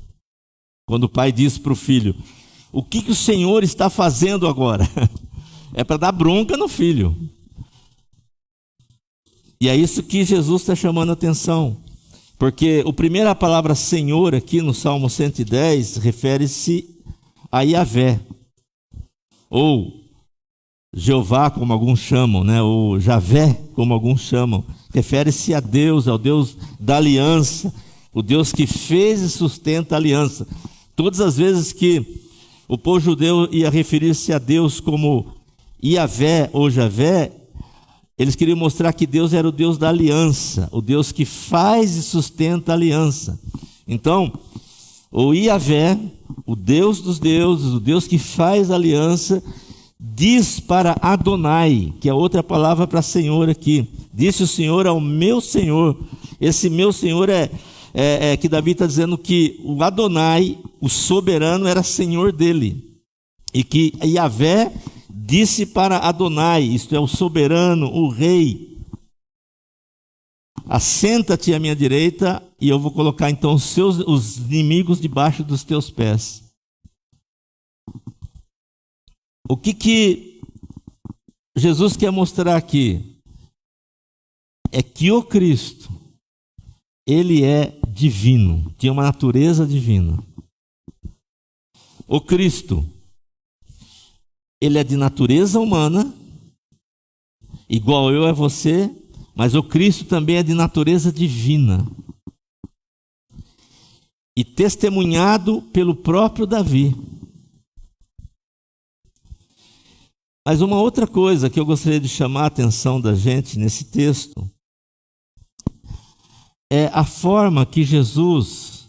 Quando o pai diz para o filho, o que o Senhor está fazendo agora? É para dar bronca no filho. E é isso que Jesus está chamando a atenção. Porque a primeira palavra Senhor aqui no Salmo 110 refere-se a Yahvé. Ou Jeová, como alguns chamam, né? Ou Javé, como alguns chamam. Refere-se a Deus, ao Deus da aliança, o Deus que fez e sustenta a aliança. Todas as vezes que o povo judeu ia referir-se a Deus como Yahvé ou Javé, eles queriam mostrar que Deus era o Deus da aliança, o Deus que faz e sustenta a aliança. Então, o Yahvé, o Deus dos deuses, o Deus que faz a aliança, diz para Adonai, que é outra palavra para Senhor aqui. Disse o Senhor ao meu Senhor. Esse meu Senhor é que Davi está dizendo que o Adonai, o soberano, era Senhor dele. E que Yahvé disse para Adonai, isto é, o soberano, o rei, assenta-te à minha direita e eu vou colocar então os inimigos debaixo dos teus pés. O que Jesus quer mostrar aqui é que o Cristo, ele é divino, tinha uma natureza divina. O Cristo, ele é de natureza humana, igual eu é você, mas o Cristo também é de natureza divina. E testemunhado pelo próprio Davi. Mas uma outra coisa que eu gostaria de chamar a atenção da gente nesse texto é a forma que Jesus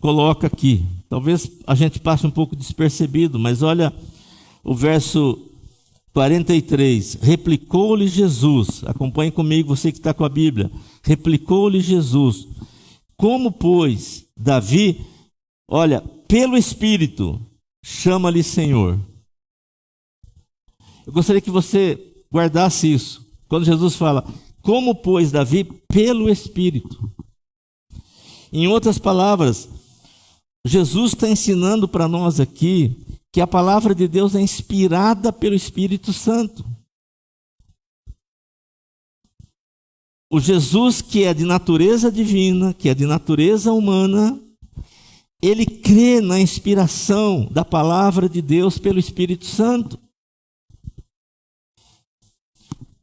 coloca aqui. Talvez a gente passe um pouco despercebido, mas olha o verso 43. Replicou-lhe Jesus, acompanhe comigo, você que está com a Bíblia. Replicou-lhe Jesus: como, pois, Davi, olha, pelo Espírito, chama-lhe Senhor. Eu gostaria que você guardasse isso. Quando Jesus fala, como, pois, Davi, pelo Espírito. Em outras palavras, Jesus está ensinando para nós aqui que a palavra de Deus é inspirada pelo Espírito Santo. O Jesus que é de natureza divina, que é de natureza humana, ele crê na inspiração da palavra de Deus pelo Espírito Santo.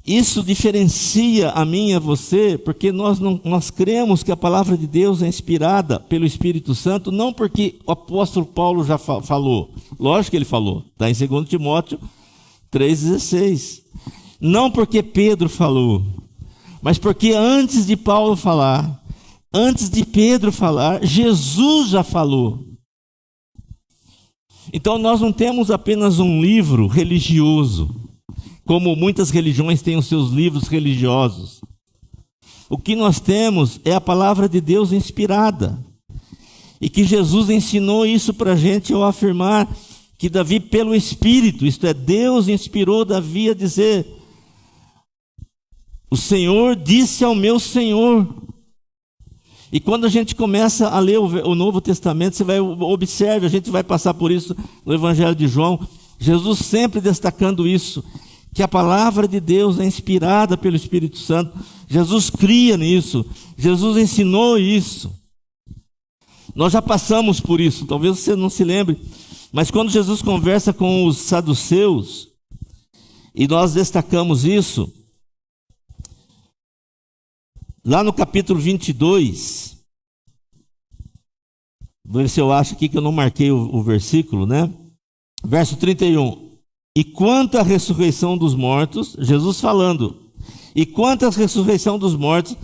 Isso diferencia a mim e a você, porque nós cremos que a palavra de Deus é inspirada pelo Espírito Santo, não porque o apóstolo Paulo já falou. Lógico que ele falou, está em 2 Timóteo 3,16. Não porque Pedro falou, mas porque antes de Paulo falar, antes de Pedro falar, Jesus já falou. Então nós não temos apenas um livro religioso, como muitas religiões têm os seus livros religiosos. O que nós temos é a palavra de Deus inspirada. E que Jesus ensinou isso para a gente ao afirmar que Davi, pelo Espírito, isto é, Deus inspirou Davi a dizer: o Senhor disse ao meu Senhor. E quando a gente começa a ler o Novo Testamento, você vai observe, a gente vai passar por isso no Evangelho de João, Jesus sempre destacando isso, que a palavra de Deus é inspirada pelo Espírito Santo. Jesus cria nisso, Jesus ensinou isso. Nós já passamos por isso, talvez você não se lembre, mas quando Jesus conversa com os saduceus, e nós destacamos isso, lá no capítulo 22, vou ver se eu acho aqui que eu não marquei o versículo, né? Verso 31. E quanto à ressurreição dos mortos, Jesus falando, e quanto à ressurreição dos mortos,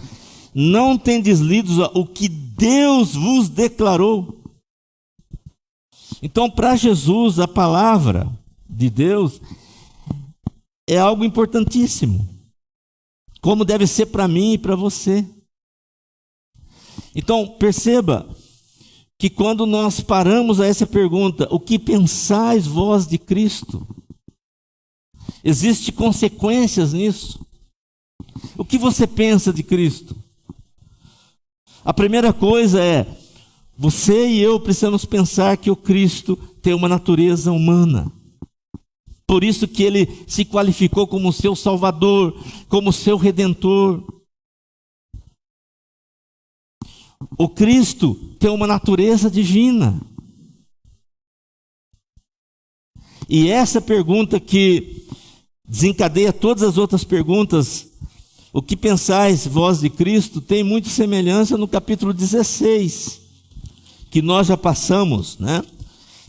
não tendes lido o que Deus vos declarou. Então, para Jesus, a palavra de Deus é algo importantíssimo, como deve ser para mim e para você. Então, perceba que quando nós paramos a essa pergunta, o que pensais vós de Cristo? Existem consequências nisso. O que você pensa de Cristo? A primeira coisa é, você e eu precisamos pensar que o Cristo tem uma natureza humana. Por isso que ele se qualificou como seu Salvador, como seu Redentor. O Cristo tem uma natureza divina. E essa pergunta que desencadeia todas as outras perguntas, o que pensais vós de Cristo, tem muita semelhança no capítulo 16, que nós já passamos, né?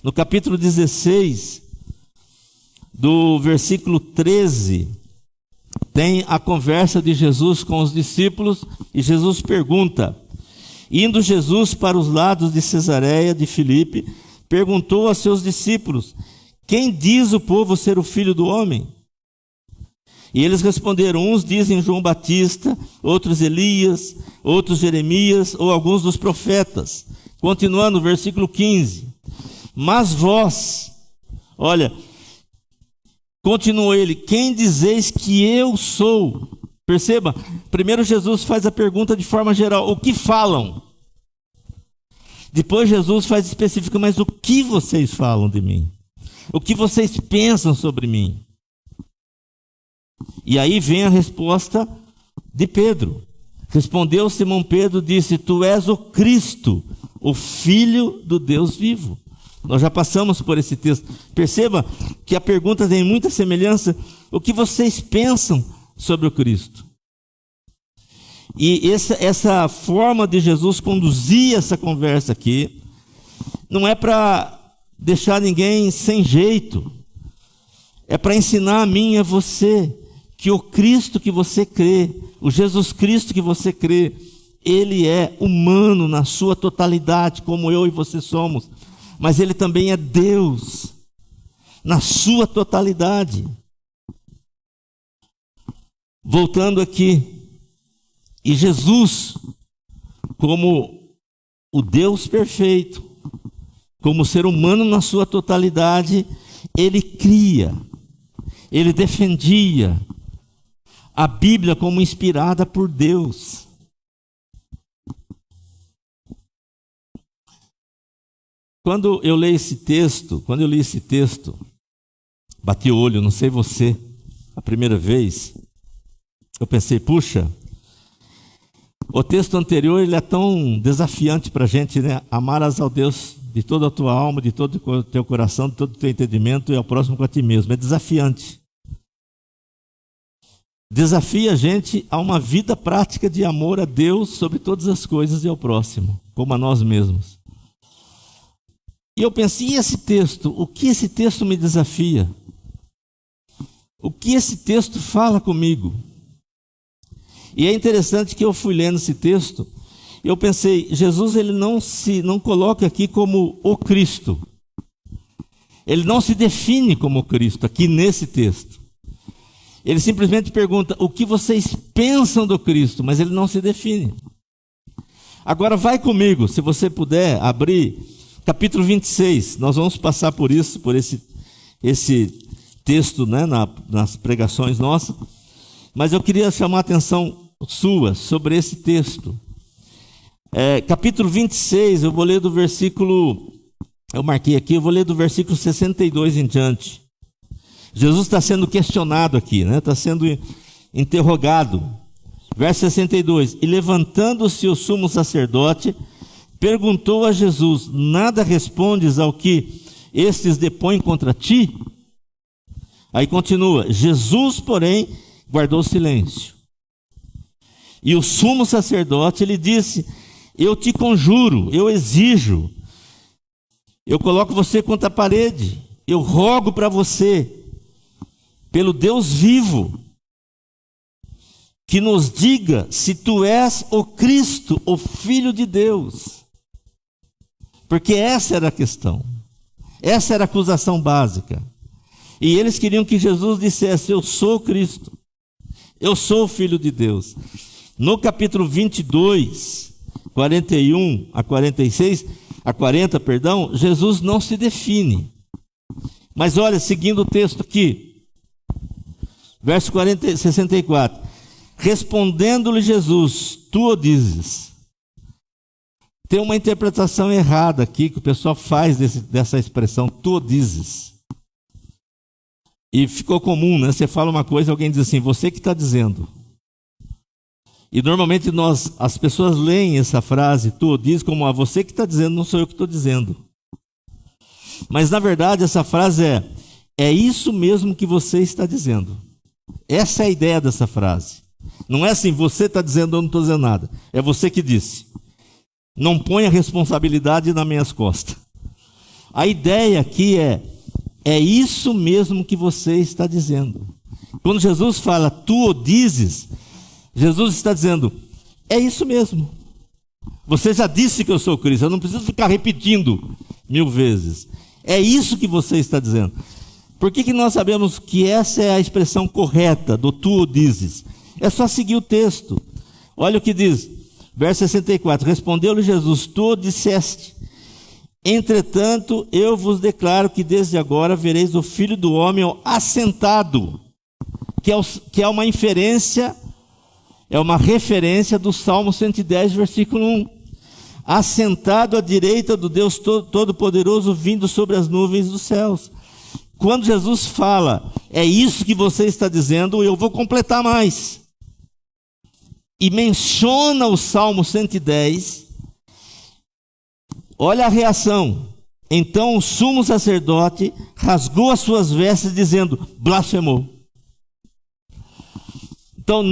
No capítulo 16, do versículo 13, tem a conversa de Jesus com os discípulos, e Jesus pergunta: indo Jesus para os lados de Cesareia de Filipe, perguntou a seus discípulos: quem diz o povo ser o Filho do Homem? E eles responderam: uns dizem João Batista, outros Elias, outros Jeremias, ou alguns dos profetas. Continuando, versículo 15. Mas vós, olha, continuou ele: quem dizeis que eu sou? Perceba, primeiro Jesus faz a pergunta de forma geral: o que falam? Depois Jesus faz específico: mas o que vocês falam de mim? O que vocês pensam sobre mim? E aí vem a resposta de Pedro. Respondeu Simão Pedro, disse: tu és o Cristo, o Filho do Deus vivo. Nós já passamos por esse texto. Perceba que a pergunta tem muita semelhança. O que vocês pensam sobre o Cristo? E essa forma de Jesus conduzir essa conversa aqui, não é para deixar ninguém sem jeito. É para ensinar a mim e a você que o Cristo que você crê, o Jesus Cristo que você crê, ele é humano na sua totalidade, como eu e você somos, mas ele também é Deus na sua totalidade. Voltando aqui, e Jesus, como o Deus perfeito, como ser humano na sua totalidade, ele cria, ele defendia a Bíblia como inspirada por Deus. Quando eu li esse texto, bati o olho, não sei você, a primeira vez, eu pensei, puxa, o texto anterior ele é tão desafiante para a gente, né? Amarás ao Deus de toda a tua alma, de todo o teu coração, de todo o teu entendimento e ao próximo com a ti mesmo. É desafiante. Desafia a gente a uma vida prática de amor a Deus sobre todas as coisas e ao próximo, como a nós mesmos. E eu pensei, e esse texto? O que esse texto me desafia? O que esse texto fala comigo? E é interessante que eu fui lendo esse texto, eu pensei, Jesus ele não coloca aqui como o Cristo. Ele não se define como Cristo aqui nesse texto. Ele simplesmente pergunta o que vocês pensam do Cristo, mas ele não se define. Agora vai comigo, se você puder abrir capítulo 26, nós vamos passar por isso, por esse texto, né, nas pregações nossas, mas eu queria chamar a atenção sua sobre esse texto. Capítulo 26, eu vou ler do versículo, eu marquei aqui, eu vou ler do versículo 62 em diante. Jesus está sendo questionado aqui, né? Está sendo interrogado. Verso 62, e levantando-se o sumo sacerdote, perguntou a Jesus: nada respondes ao que estes depõem contra ti? Aí continua, Jesus, porém, guardou silêncio. E o sumo sacerdote, ele disse: eu te conjuro, eu exijo, eu coloco você contra a parede, eu rogo para você, pelo Deus vivo, que nos diga se tu és o Cristo, o Filho de Deus. Porque essa era a questão, essa era a acusação básica. E eles queriam que Jesus dissesse: eu sou Cristo, eu sou o Filho de Deus. No capítulo 22, 41 a 46, a 40, perdão, Jesus não se define. Mas olha, seguindo o texto aqui, verso 64, respondendo-lhe Jesus: tu o dizes. Tem uma interpretação errada aqui que o pessoal faz dessa expressão, tu o dizes. E ficou comum, né? Você fala uma coisa e alguém diz assim, você que está dizendo. E normalmente as pessoas leem essa frase, tu o dizes, como você que está dizendo, não sou eu que estou dizendo. Mas na verdade essa frase é isso mesmo que você está dizendo. Essa é a ideia dessa frase. Não é assim, você está dizendo, eu não estou dizendo nada. É você que disse. Não põe a responsabilidade nas minhas costas. A ideia aqui é isso mesmo que você está dizendo. Quando Jesus fala, tu o dizes, Jesus está dizendo, é isso mesmo. Você já disse que eu sou Cristo, eu não preciso ficar repetindo 1000 vezes. É isso que você está dizendo. Por que nós sabemos que essa é a expressão correta do tu o dizes? É só seguir o texto. Olha o que diz, verso 64, respondeu-lhe Jesus, tu o disseste, entretanto eu vos declaro que desde agora vereis o Filho do Homem assentado, que é uma inferência, é uma referência do Salmo 110, versículo 1, assentado à direita do Deus Todo-Poderoso, vindo sobre as nuvens dos céus. quando Jesus fala, é isso que você está dizendo, eu vou completar mais. E menciona o Salmo 110, olha a reação. Então o sumo sacerdote rasgou as suas vestes, dizendo, blasfemou. Então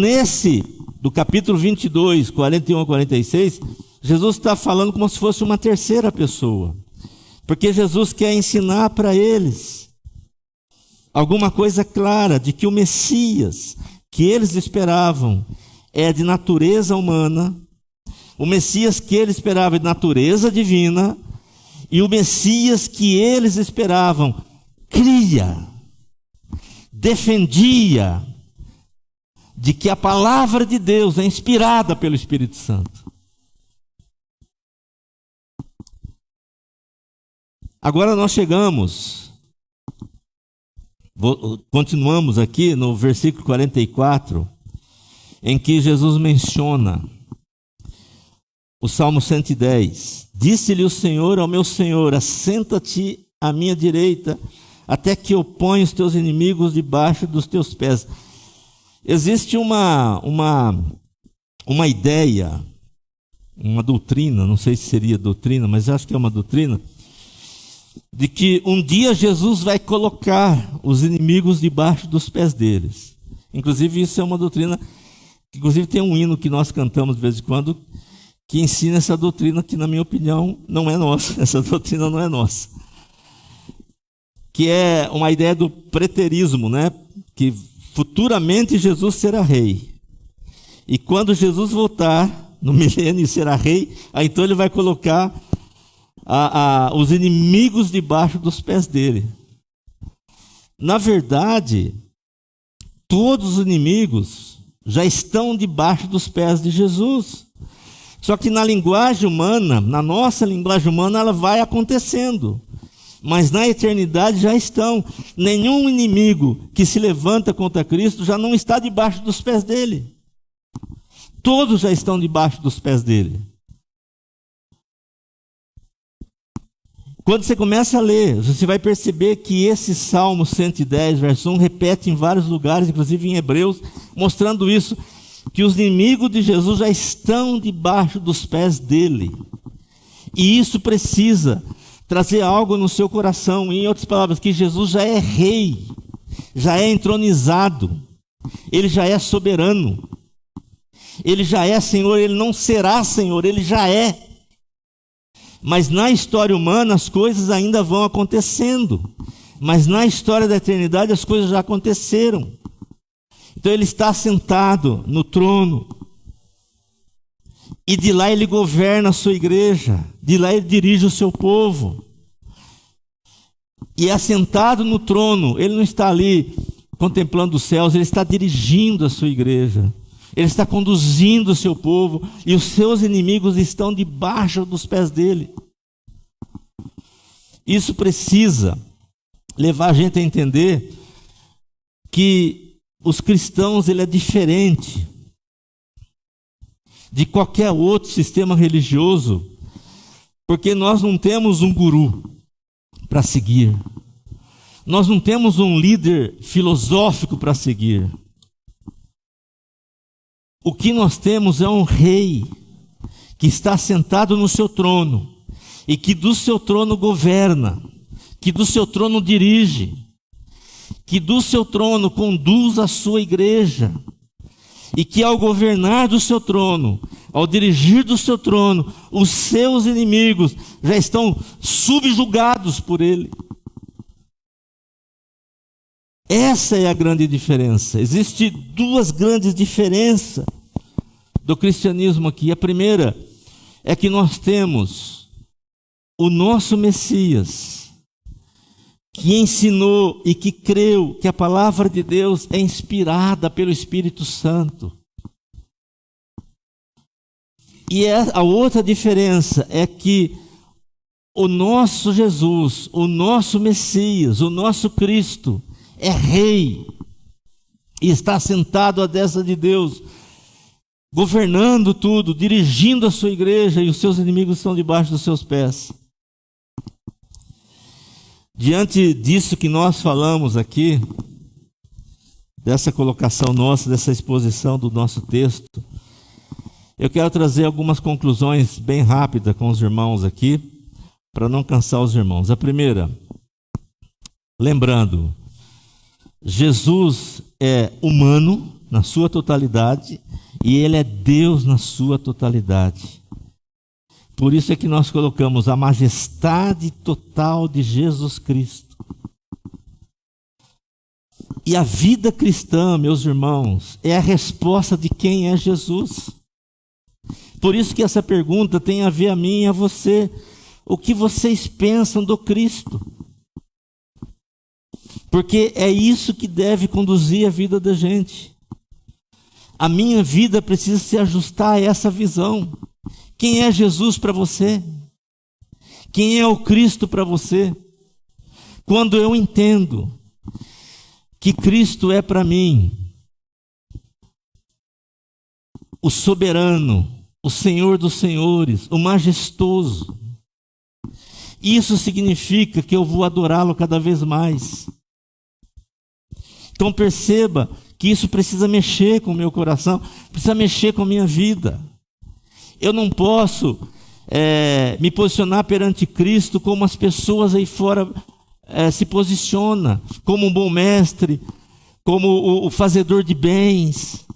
do capítulo 22, 41 a 46, Jesus está falando como se fosse uma terceira pessoa. Porque Jesus quer ensinar para eles alguma coisa clara de que o Messias que eles esperavam é de natureza humana, o Messias que eles esperavam é de natureza divina, e o Messias que eles esperavam cria, defendia de que a palavra de Deus é inspirada pelo Espírito Santo. Agora nós continuamos aqui no versículo 44, em que Jesus menciona o Salmo 110. Disse-lhe o Senhor ao meu Senhor, assenta-te à minha direita, até que eu ponha os teus inimigos debaixo dos teus pés. Existe uma ideia, uma doutrina, não sei se seria doutrina, mas acho que é uma doutrina, de que um dia Jesus vai colocar os inimigos debaixo dos pés deles. Inclusive isso é uma doutrina, inclusive tem um hino que nós cantamos de vez em quando, que ensina essa doutrina, que na minha opinião não é nossa, essa doutrina não é nossa. Que é uma ideia do preterismo, né? Que futuramente Jesus será rei. E quando Jesus voltar no milênio e será rei, aí então ele vai colocar os inimigos debaixo dos pés dele. Na verdade, todos os inimigos já estão debaixo dos pés de Jesus. Só que na linguagem humana, na nossa linguagem humana, ela vai acontecendo. Mas na eternidade já estão. Nenhum inimigo que se levanta contra Cristo já não está debaixo dos pés dele. Todos já estão debaixo dos pés dele. Quando você começa a ler, você vai perceber que esse Salmo 110, verso 1, repete em vários lugares, inclusive em Hebreus, mostrando isso, que os inimigos de Jesus já estão debaixo dos pés dele. E isso precisa trazer algo no seu coração, em outras palavras, que Jesus já é rei, já é entronizado, ele já é soberano, ele já é Senhor, ele não será Senhor, ele já é. Mas na história humana as coisas ainda vão acontecendo. Mas na história da eternidade as coisas já aconteceram. Então ele está sentado no trono. E de lá ele governa a sua igreja. De lá ele dirige o seu povo. E assentado no trono, ele não está ali contemplando os céus, ele está dirigindo a sua igreja. Ele está conduzindo o seu povo e os seus inimigos estão debaixo dos pés dele. Isso precisa levar a gente a entender que os cristãos, ele é diferente de qualquer outro sistema religioso, porque nós não temos um guru para seguir. Nós não temos um líder filosófico para seguir. O que nós temos é um rei que está sentado no seu trono e que do seu trono governa, que do seu trono dirige, que do seu trono conduz a sua igreja e que ao governar do seu trono, ao dirigir do seu trono, os seus inimigos já estão subjugados por ele. Essa é a grande diferença. Existem duas grandes diferenças do cristianismo aqui. A primeira é que nós temos o nosso Messias, que ensinou e que creu que a palavra de Deus é inspirada pelo Espírito Santo. E a outra diferença é que o nosso Jesus, o nosso Messias, o nosso Cristo, é rei e está sentado à destra de Deus, governando tudo, dirigindo a sua igreja, e os seus inimigos estão debaixo dos seus pés. Diante disso que nós falamos aqui, dessa colocação nossa, dessa exposição do nosso texto, eu quero trazer algumas conclusões bem rápidas com os irmãos aqui, para não cansar os irmãos. A primeira, lembrando, Jesus é humano na sua totalidade e Ele é Deus na sua totalidade. Por isso é que nós colocamos a majestade total de Jesus Cristo. E a vida cristã, meus irmãos, é a resposta de quem é Jesus. Por isso que essa pergunta tem a ver a mim e a você. O que vocês pensam do Cristo? Porque é isso que deve conduzir a vida da gente. A minha vida precisa se ajustar a essa visão. Quem é Jesus para você? Quem é o Cristo para você? Quando eu entendo que Cristo é para mim o soberano, o Senhor dos senhores, o majestoso, isso significa que eu vou adorá-lo cada vez mais. Então perceba que isso precisa mexer com o meu coração, precisa mexer com a minha vida. Eu não posso me posicionar perante Cristo como as pessoas aí fora se posicionam, como um bom mestre, como o fazedor de bens,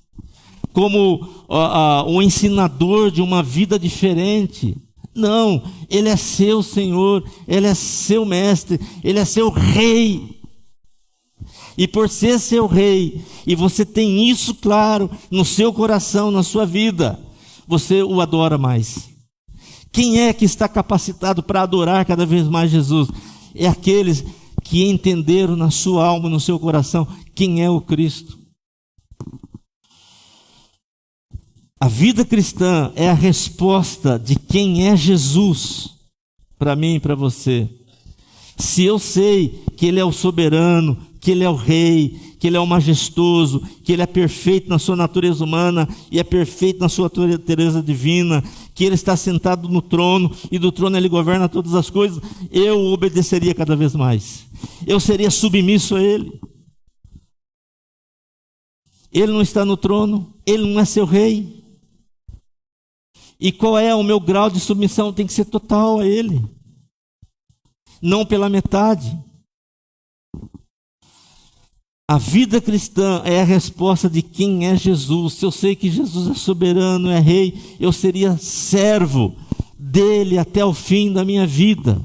como o ensinador de uma vida diferente. Não, Ele é seu Senhor, Ele é seu mestre, Ele é seu rei. E por ser seu rei, e você tem isso claro no seu coração, na sua vida, você o adora mais. Quem é que está capacitado para adorar cada vez mais Jesus? É aqueles que entenderam na sua alma, no seu coração, quem é o Cristo. A vida cristã é a resposta de quem é Jesus para mim e para você. Se eu sei que Ele é o soberano, que Ele é o rei, que Ele é o majestoso, que Ele é perfeito na sua natureza humana e é perfeito na sua natureza divina, que Ele está sentado no trono e do trono Ele governa todas as coisas, eu obedeceria cada vez mais. Eu seria submisso a Ele. Ele não está no trono, Ele não é seu rei. E qual é o meu grau de submissão? Tem que ser total a Ele, não pela metade. A vida cristã é a resposta de quem é Jesus. Se eu sei que Jesus é soberano, é rei, eu seria servo dele até o fim da minha vida.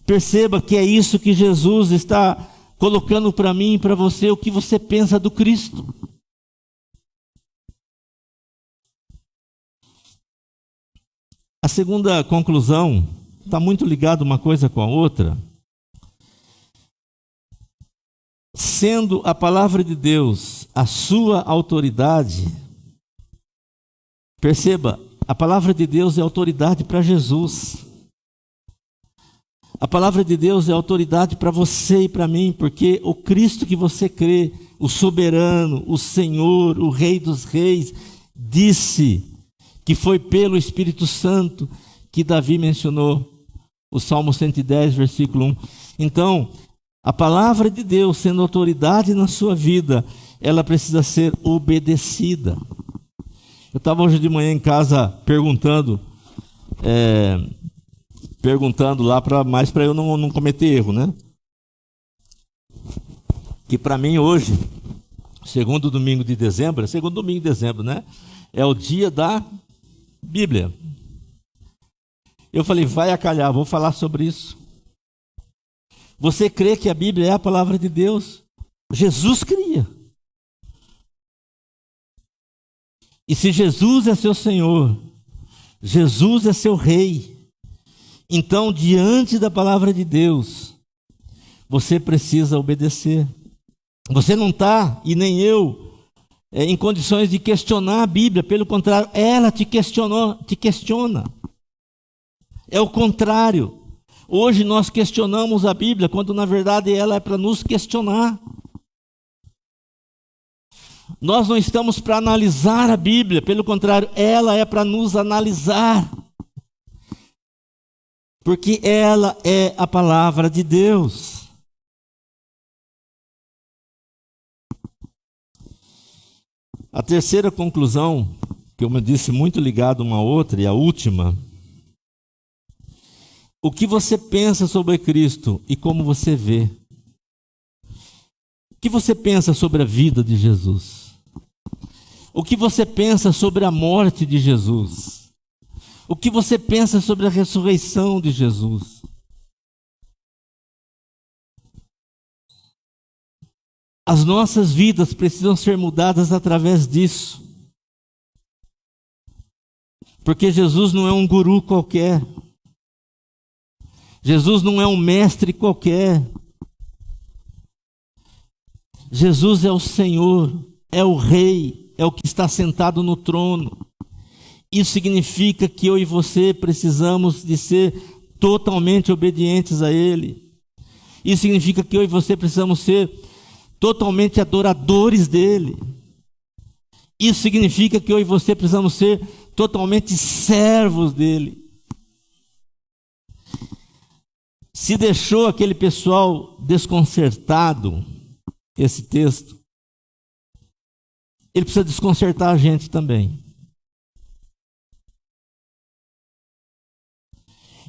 Perceba que é isso que Jesus está colocando para mim e para você, o que você pensa do Cristo. A segunda conclusão está muito ligada uma coisa com a outra. Sendo a palavra de Deus a sua autoridade, perceba, a palavra de Deus é autoridade para Jesus. A palavra de Deus é autoridade para você e para mim, porque o Cristo que você crê, o soberano, o Senhor, o Rei dos Reis, disse que foi pelo Espírito Santo que Davi mencionou, o Salmo 110, versículo 1. Então, a palavra de Deus, sendo autoridade na sua vida, ela precisa ser obedecida. Eu estava hoje de manhã em casa perguntando lá mais para eu não cometer erro, né? Que para mim hoje, segundo domingo de dezembro, né? É o dia da Bíblia. Eu falei, vai acalhar, vou falar sobre isso. Você crê que a Bíblia é a palavra de Deus? Jesus cria. E se Jesus é seu Senhor, Jesus é seu Rei, então diante da palavra de Deus, você precisa obedecer. Você não está, e nem eu, em condições de questionar a Bíblia, pelo contrário, ela te questiona. É o contrário. Hoje nós questionamos a Bíblia, quando na verdade ela é para nos questionar. Nós não estamos para analisar a Bíblia, pelo contrário, ela é para nos analisar. porque ela é a palavra de Deus. A terceira conclusão, que eu me disse muito ligado uma à outra, e a última: o que você pensa sobre Cristo e como você vê. O que você pensa sobre a vida de Jesus? O que você pensa sobre a morte de Jesus? O que você pensa sobre a ressurreição de Jesus? As nossas vidas precisam ser mudadas através disso. Porque Jesus não é um guru qualquer. Jesus não é um mestre qualquer. Jesus é o Senhor, é o Rei, é o que está sentado no trono. Isso significa que eu e você precisamos de ser totalmente obedientes a Ele. Isso significa que eu e você precisamos ser totalmente adoradores dEle. Isso significa que eu e você precisamos ser totalmente servos dEle. Se deixou aquele pessoal desconcertado, esse texto, ele precisa desconcertar a gente também.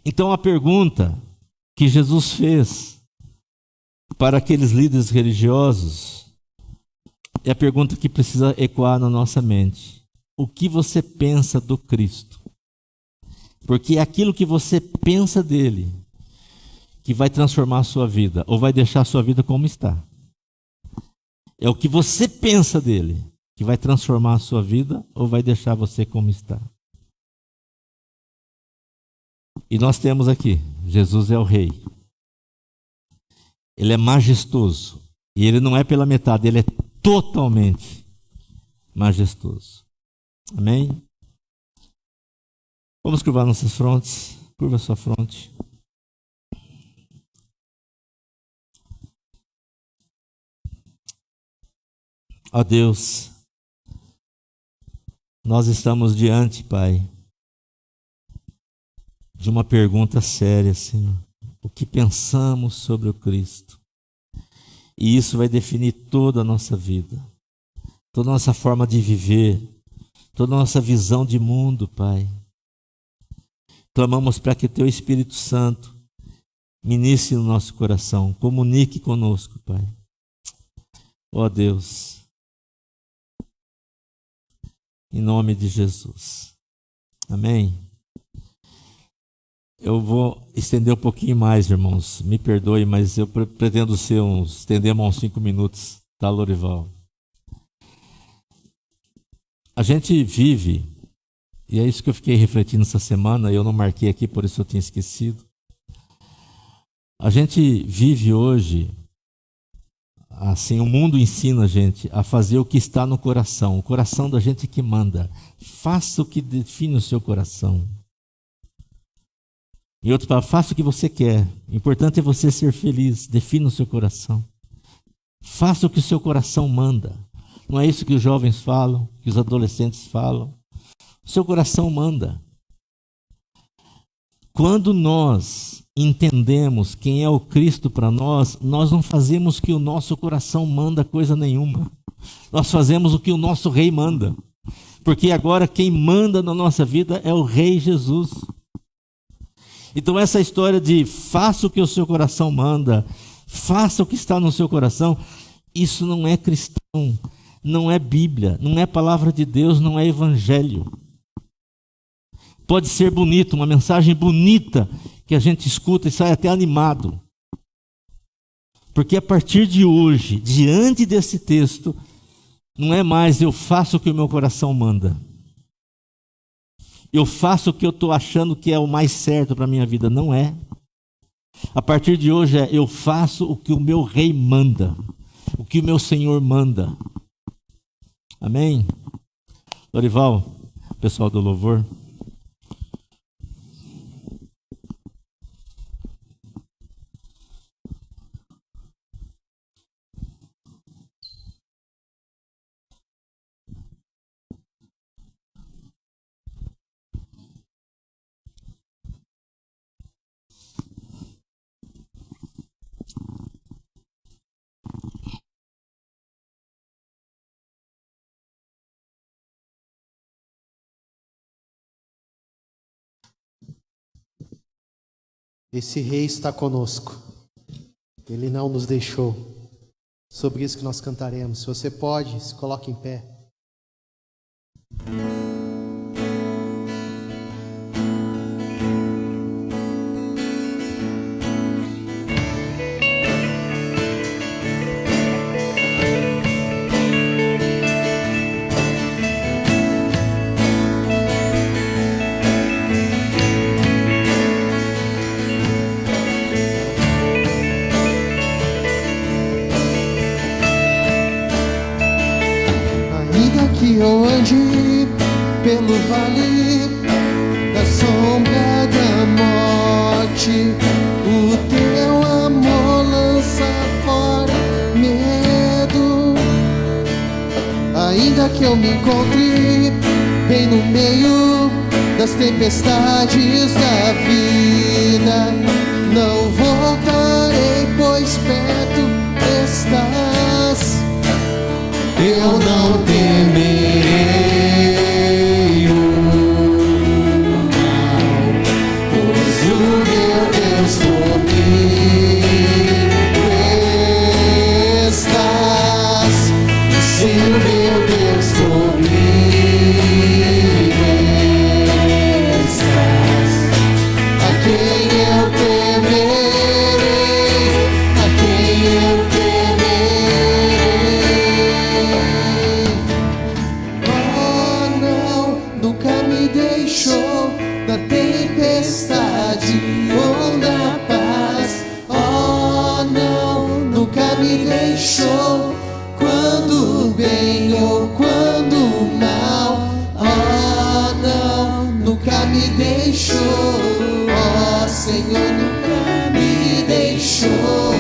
Então a pergunta que Jesus fez para aqueles líderes religiosos é a pergunta que precisa ecoar na nossa mente. O que você pensa do Cristo? Porque é aquilo que você pensa dele que vai transformar a sua vida, ou vai deixar a sua vida como está. É o que você pensa dele que vai transformar a sua vida, ou vai deixar você como está. E nós temos aqui, Jesus é o Rei. Ele é majestoso. E ele não é pela metade, ele é totalmente majestoso. Amém? Vamos curvar nossas frontes. Curva sua fronte. Ó Deus, nós estamos diante, Pai, de uma pergunta séria, Senhor. O que pensamos sobre o Cristo? E isso vai definir toda a nossa vida, toda a nossa forma de viver, toda a nossa visão de mundo, Pai. Clamamos para que Teu Espírito Santo ministre no nosso coração, comunique conosco, Pai. Ó Deus, em nome de Jesus. Amém? Eu vou estender um pouquinho mais, irmãos. Me perdoe, mas eu pretendo estender uns 5 minutos, tá, Lorival? A gente vive, e é isso que eu fiquei refletindo essa semana, eu não marquei aqui, por isso eu tinha esquecido. A gente vive hoje, assim, o mundo ensina a gente a fazer o que está no coração. O coração da gente que manda. Faça o que define o seu coração. E outros falam, faça o que você quer. O importante é você ser feliz. Defina o seu coração. Faça o que o seu coração manda. Não é isso que os jovens falam, que os adolescentes falam. O seu coração manda. Quando nós entendemos quem é o Cristo para nós, nós não fazemos o que o nosso coração manda coisa nenhuma. Nós fazemos o que o nosso Rei manda. Porque agora quem manda na nossa vida é o Rei Jesus. Então essa história de faça o que o seu coração manda, faça o que está no seu coração, isso não é cristão, não é Bíblia, não é palavra de Deus, não é evangelho. Pode ser bonito, uma mensagem bonita que a gente escuta e sai até animado. Porque a partir de hoje, diante desse texto, não é mais eu faço o que o meu coração manda. Eu faço o que eu estou achando que é o mais certo para a minha vida. Não é. A partir de hoje é eu faço o que o meu Rei manda. O que o meu Senhor manda. Amém? Lorival, pessoal do louvor. Esse Rei está conosco. Ele não nos deixou. Sobre isso que nós cantaremos. Se você pode, se coloque em pé. Eu ande pelo vale da sombra da morte, o teu amor lança fora medo. Ainda que eu me encontre bem no meio das tempestades da vida, não voltarei, pois perto estás. Eu não temerei o mal, pois o meu Deus comigo estás. Se o meu Deus comigo estás, a quem eu temerei, a quem eu na tempestade ou na paz. Oh não, nunca me deixou, quando bem ou quando mal. Oh não, nunca me deixou. Oh Senhor, nunca me deixou.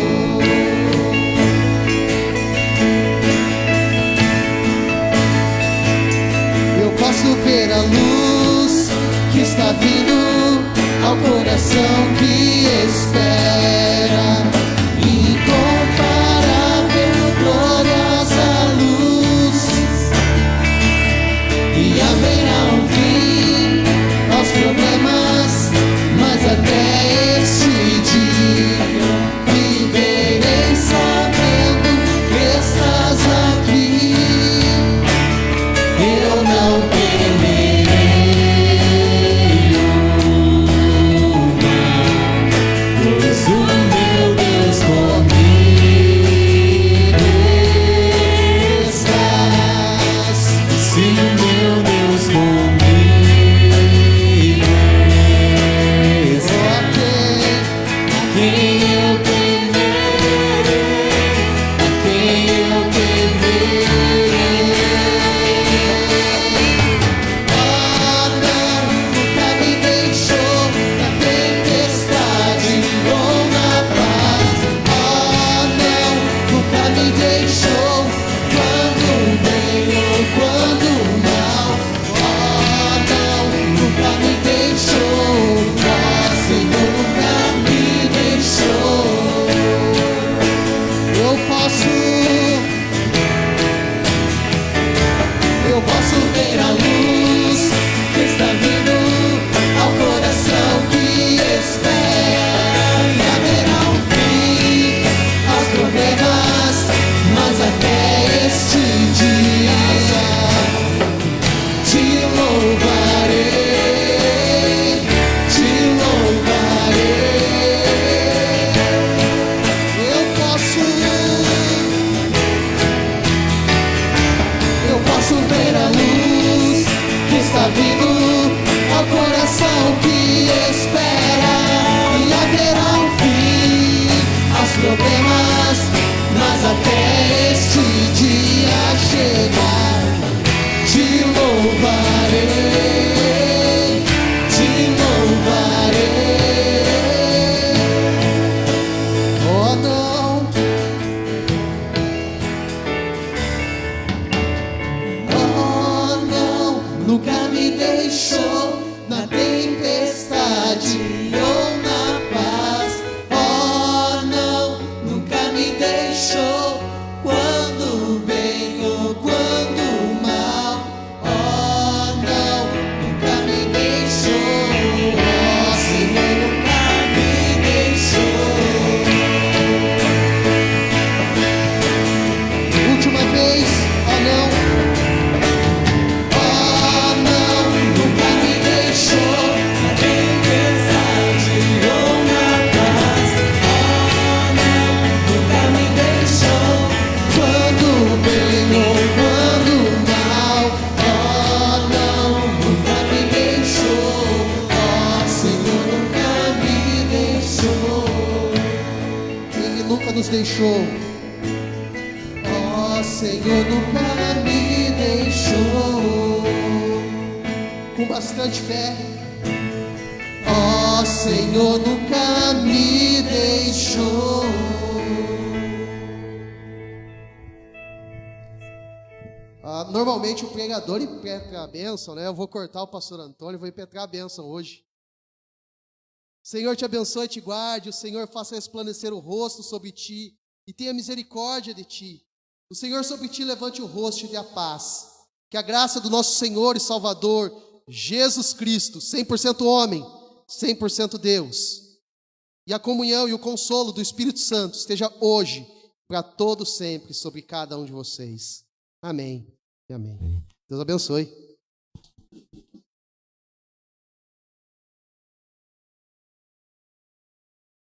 Eu posso ver a luz que está vindo ao coração que espera, incomparável, gloriosa luz, e haverá um fim aos problemas, mas até este dia viverei sabendo que estás aqui. Eu não deixou. Ó Senhor, nunca me deixou. Com bastante fé. Ó Senhor, nunca me deixou. Normalmente o pregador impetra a bênção, né? Eu vou cortar o pastor Antônio, vou impetrar a bênção hoje. Senhor te abençoe e te guarde, o Senhor faça resplandecer o rosto sobre ti e tenha misericórdia de ti. O Senhor sobre ti levante o rosto e dê a paz. Que a graça do nosso Senhor e Salvador, Jesus Cristo, 100% homem, 100% Deus, e a comunhão e o consolo do Espírito Santo esteja hoje, para todo sempre, sobre cada um de vocês. Amém e amém. Deus abençoe.